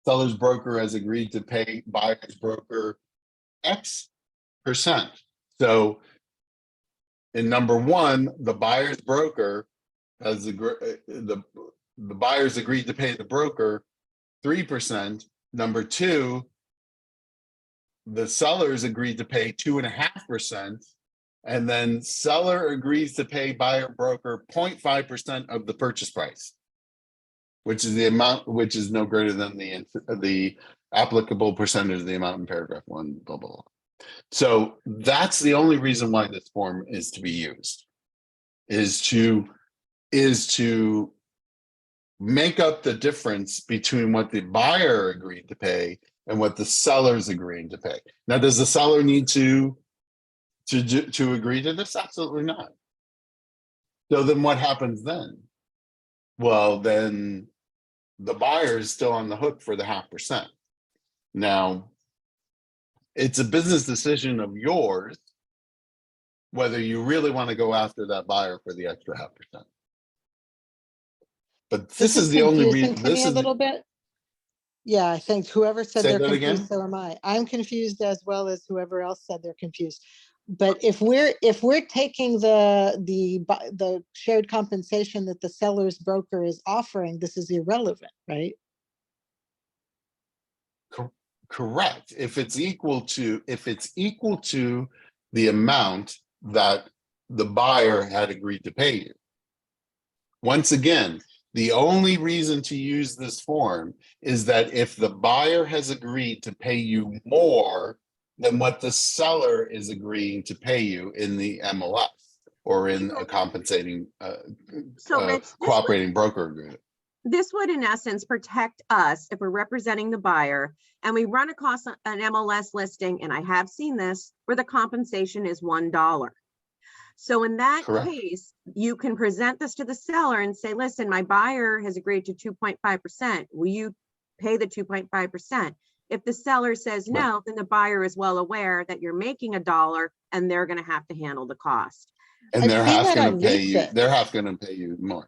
Seller's broker has agreed to pay buyer's broker X%. So in number 1, the buyer's broker has the buyers agreed to pay the broker 3%. Number 2, the sellers agreed to pay 2.5%. And then seller agrees to pay buyer broker 0.5% of the purchase price, which is the amount, which is no greater than the applicable percentage of the amount in paragraph 1, blah, blah, blah. So that's the only reason why this form is to be used, is to make up the difference between what the buyer agreed to pay and what the seller's agreeing to pay. Now, does the seller need to agree to this? Absolutely not. So then what happens then? Well, then the buyer is still on the hook for the 0.5%. Now, it's a business decision of yours whether you really want to go after that buyer for the extra 0.5%. But this is the only reason. Confusing to me a little bit. Yeah, I think whoever said Say they're that confused, again? so am I. I'm confused as well as whoever else said they're confused. But if we're taking the shared compensation that the seller's broker is offering, this is irrelevant, right? Correct. If it's equal to the amount that the buyer had agreed to pay you. Once again, the only reason to use this form is that if the buyer has agreed to pay you more than what the seller is agreeing to pay you in the MLS or in a compensating Rich, cooperating broker agreement. This would in essence protect us if we're representing the buyer and we run across an MLS listing, and I have seen this, where the compensation is $1. So in that case, you can present this to the seller and say, listen, my buyer has agreed to 2.5%. Will you pay the 2.5%? If the seller says Right. no, then the buyer is well aware that you're making $1 and they're gonna have to handle the cost. And I've they're seen half that gonna on pay you, leases. they're half gonna pay you more.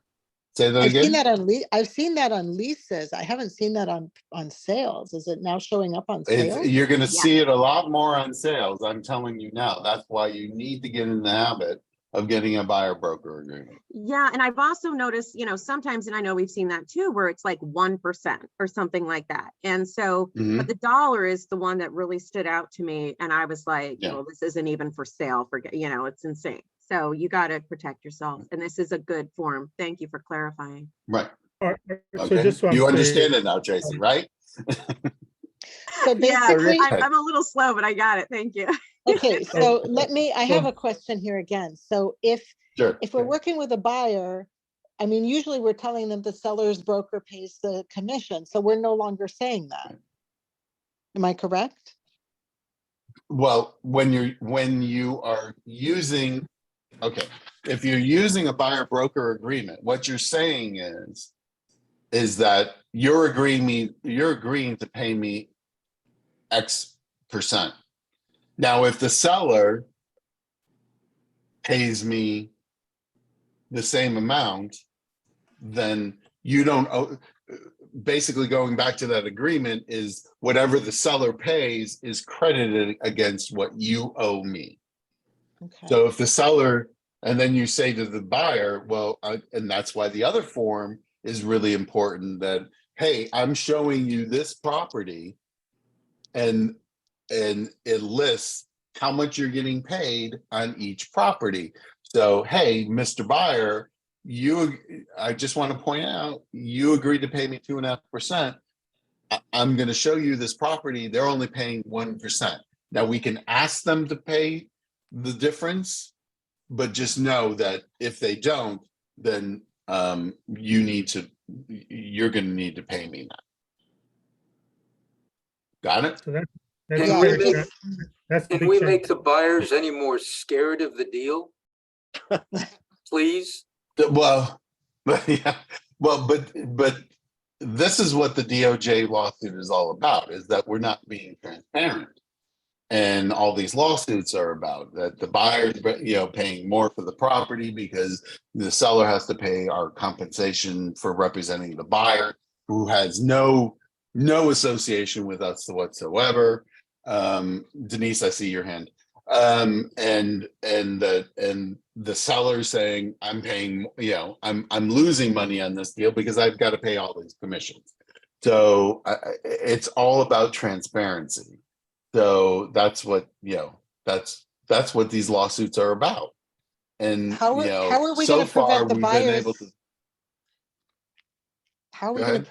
Say that I've seen again? that on I've seen that on leases. I haven't seen that on sales. Is it now showing up on sales? You're gonna Yeah. see it a lot more on sales. I'm telling you now. That's why you need to get in the habit of getting a buyer broker agreement. Yeah, and I've also noticed, sometimes, and I know we've seen that too, where it's like 1% or something like that. And so, Mhm. but the dollar is the one that really stood out to me. And I was like, Yeah. well, this isn't even for sale, it's insane. So you got to protect yourself. And this is a good form. Thank you for clarifying. Right. All right, so Okay. just so I'm You clear, understand it now, Tracy, right? So Yeah, basically, I'm a little slow, but I got it. Thank you. okay, so I have So- a question here again. So if Sure. we're working with a buyer, I mean, usually we're telling them the seller's broker pays the commission, so we're no longer saying that. Am I correct? Well, when you are using, okay, if you're using a buyer broker agreement, what you're saying is that you're agreeing to pay me X percent. Now, if the seller pays me the same amount, then you don't owe. Basically, going back to that agreement is whatever the seller pays is credited against what you owe me. Okay. So if the seller, and then you say to the buyer, well, and that's why the other form is really important, that, hey, I'm showing you this property and it lists how much you're getting paid on each property. So, hey, Mr. Buyer, I just want to point out, you agreed to pay me 2.5%. I'm going to show you this property. They're only paying 1%. Now we can ask them to pay the difference, but just know that if they don't, then you're going to need to pay me that. Got it? So that's Can a we big make- check. That's a Can big we check. make the buyers any more scared of the deal? Please? Well, yeah, well, but this is what the DOJ lawsuit is all about, is that we're not being transparent. And all these lawsuits are about that the buyer's, paying more for the property because the seller has to pay our compensation for representing the buyer, who has no association with us whatsoever. Denise, I see your hand. And the seller saying, I'm paying, I'm losing money on this deal because I've got to pay all these commissions. So it's all about transparency. So that's what, that's what these lawsuits are about. And, How are we so going to far prevent the we've been able buyers? to. How are we Go going to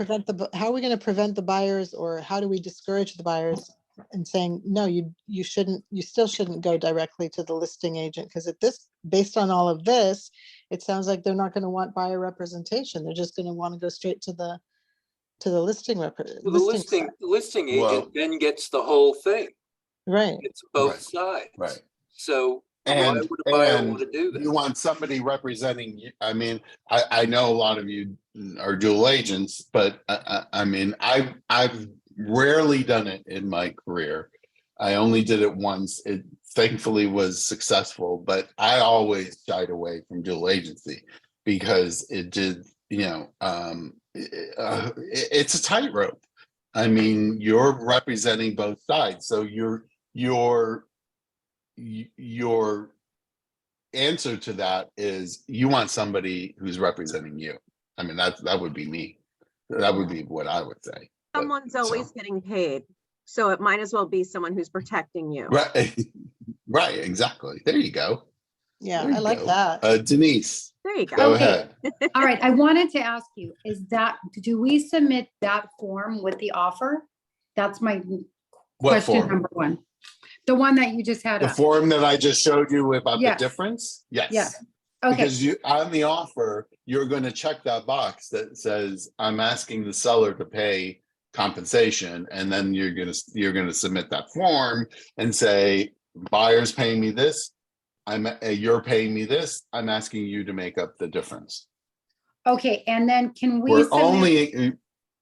ahead. prevent the buyers, or how do we discourage the buyers and saying, no, you still shouldn't go directly to the listing agent? Because based on all of this, it sounds like they're not going to want buyer representation. They're just going to want to go straight to the listing Well, the site. listing Well- agent then gets the whole thing. Right. It's both Right. sides. Right. So why And, would a buyer and want to do that? you want somebody representing you. I mean, I know a lot of you are dual agents, but I mean, I've rarely done it in my career. I only did it once. It thankfully was successful, but I always shied away from dual agency because it did, it's a tightrope. I mean, you're representing both sides. So your answer to that is you want somebody who's representing you. I mean, that would be me. That would be what I would say. But, Someone's always getting paid. So it might as well be someone who's protecting you. right, right, exactly. There you go. Yeah, There I you like go. that. Denise, There you go. go Okay. ahead. All right, I wanted to ask you, do we submit that form with the offer? That's my What question form? number one. The one that you just had The up. form that I just showed you about Yes. the difference? Yes. Yeah. Okay, Because on the offer, you're going to check that box that says, I'm asking the seller to pay compensation. And then you're going to submit that form and say, buyer's paying me this. You're paying me this. I'm asking you to make up the difference. okay, and then can we We're submit? only,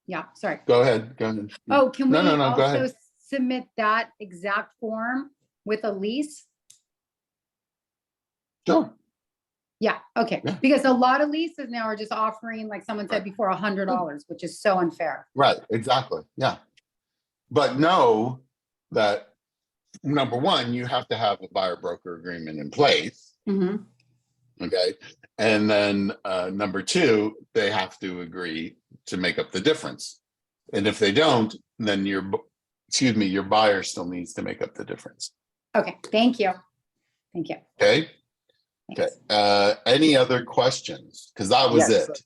Yeah, sorry. Go ahead, go ahead. Oh, can we No, no, no, go also ahead. submit that exact form with a lease? Sure. Yeah, okay, Yeah. because a lot of leases now are just offering, like someone said before, $100, which is so unfair. Right, exactly, yeah. But know that, number one, you have to have a buyer broker agreement in place, Mhm. okay? And then number two, they have to agree to make up the difference. And if they don't, then your buyer still needs to make up the difference, Okay, thank you. Thank you. okay? Okay, any other questions? Because that was Yes. it.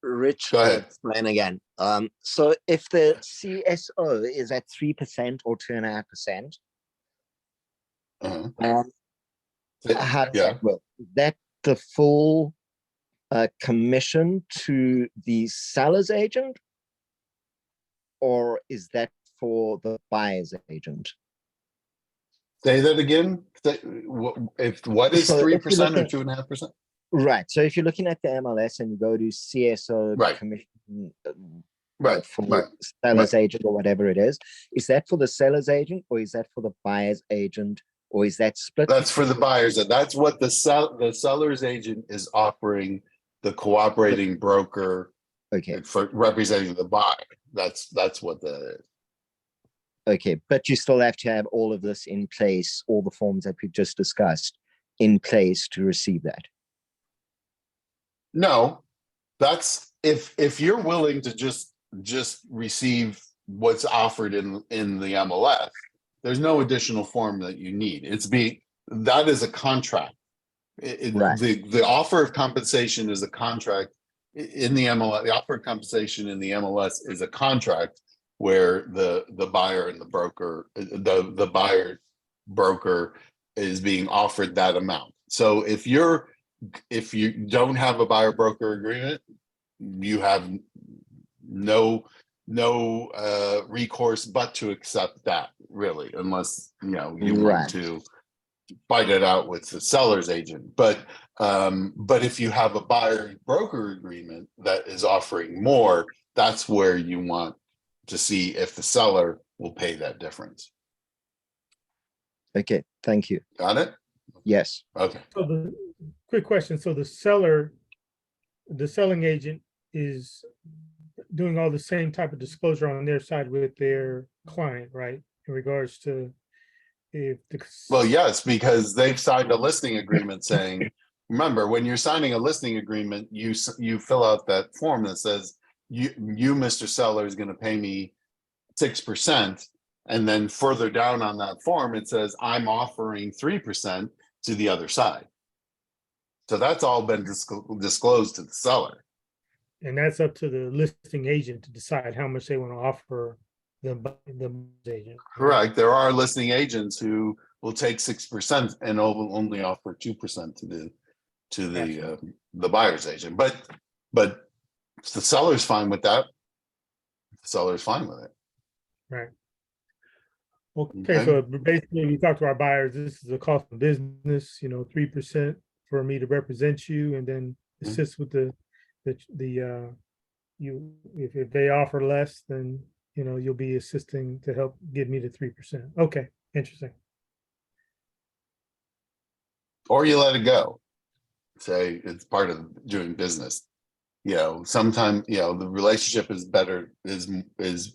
Rich, Go I'll ahead. explain again. So if the CSO is at 3% or 2.5%, how does Yeah. that work? Is that the full commission to the seller's agent, or is that for the buyer's agent? Say that again. If what is So if you're 3% or looking- 2.5%? Right. So if you're looking at the MLS and you go to CSO Right. commission Right. for Right. seller's agent or whatever it is that for the seller's agent, or is that for the buyer's agent, or is that split? That's for the buyers. That's what the seller's agent is offering the cooperating broker. Okay. For representing the buyer. That's what that is. Okay, but you still have to have all of this in place, all the forms that we just discussed in place to receive that. No, that's if you're willing to just receive what's offered in the MLS, there's no additional form that you need. That is a contract. Right. The offer of compensation is a contract in the MLS. The offer of compensation in the MLS is a contract where the buyer and the broker, the buyer broker is being offered that amount. So if you don't have a buyer broker agreement, you have no recourse but to accept that, really, unless you want to fight it out with the seller's agent. But if you have a buyer broker agreement that is offering more, that's where you want to see if the seller will pay that difference. Okay, thank you. Got it? Yes. Okay. So the quick question, so the selling agent is doing all the same type of disclosure on their side with their client, right? In regards to if the. Well, yes, because they've signed a listing agreement saying, remember, when you're signing a listing agreement, you fill out that form that says, you, Mr. Seller, is going to pay me 6%. And then further down on that form, it says, I'm offering 3% to the other side. So that's all been disclosed to the seller. And that's up to the listing agent to decide how much they want to offer the agent. Correct. There are listing agents who will take 6% and will only offer 2% to the buyer's agent. But if the seller's fine with that, the seller's fine with it. Right. Okay, so basically we talk to our buyers, this is a cost of business, 3% for me to represent you, and then assist with if they offer less, then you'll be assisting to help give me the 3%. Okay, interesting. Or you let it go. Say it's part of doing business. Sometimes the relationship is better, is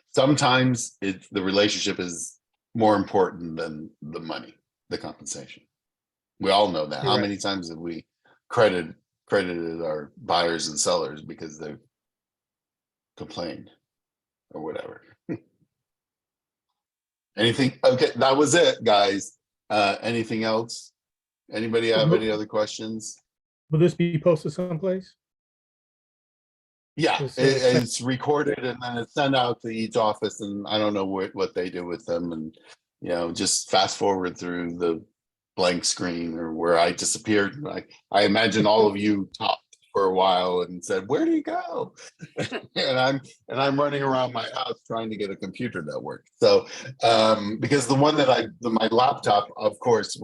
sometimes the relationship is more important than the money, the compensation. We all know that. You're How right. many times have we credited our buyers and sellers because they've complained or whatever? Anything? Okay, that was it, guys. Anything else? Anybody have any other questions? Will this be posted someplace? Yeah, It's, it's recorded and then it's sent out to each office, and I don't know what they do with them, and just fast forward through the blank screen or where I disappeared. I imagine all of you talked for a while and said, "Where do you go?" and I'm running around my house trying to get a computer that worked. So because the one that my laptop, of course,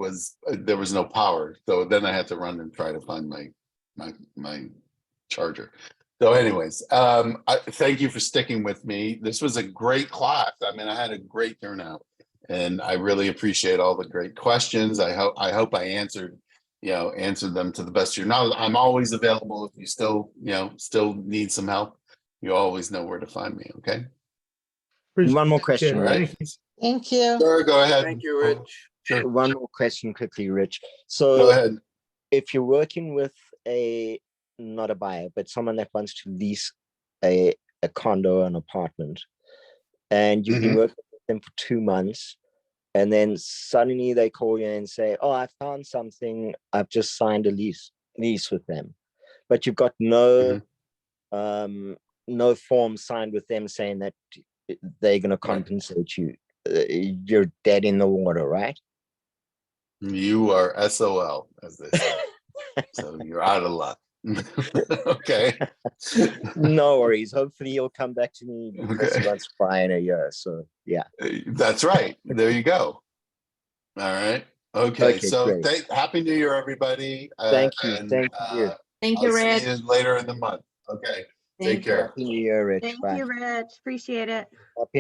there was no power, so then I had to run and try to find my charger. So anyways, thank you for sticking with me. This was a great class. I mean, I had a great turnout and I really appreciate all the great questions. I hope I answered them to the best of your knowledge. I'm always available if you still need some help. You always know where to find me. Okay. One more Appreciate question, it. All right. Rich. Thank you. Sure, go ahead. Thank you, Rich. Sure. One more question quickly, Rich. Go So ahead. if you're working with not a buyer, but someone that wants to lease a condo or an apartment, and you've been working with them for 2 months, and then suddenly they call you and say, oh, I found something, I've just signed a lease with them, but you've got no form signed with them saying that they're going to compensate you. You're dead in the water, right? You are SOL, as they say. So you're out of luck. Okay. No worries. Hopefully you'll come back to me because Okay. he wants to buy in a year. So yeah. That's right. There you go. All right. Okay. Okay, So great. Happy New Year, everybody. Thank you. Thank you. Thank I'll you, see Rich. you later in the month. Okay. Thank Take care. Happy New Year, Rich. Thank Bye. you, Rich. Appreciate it. Happy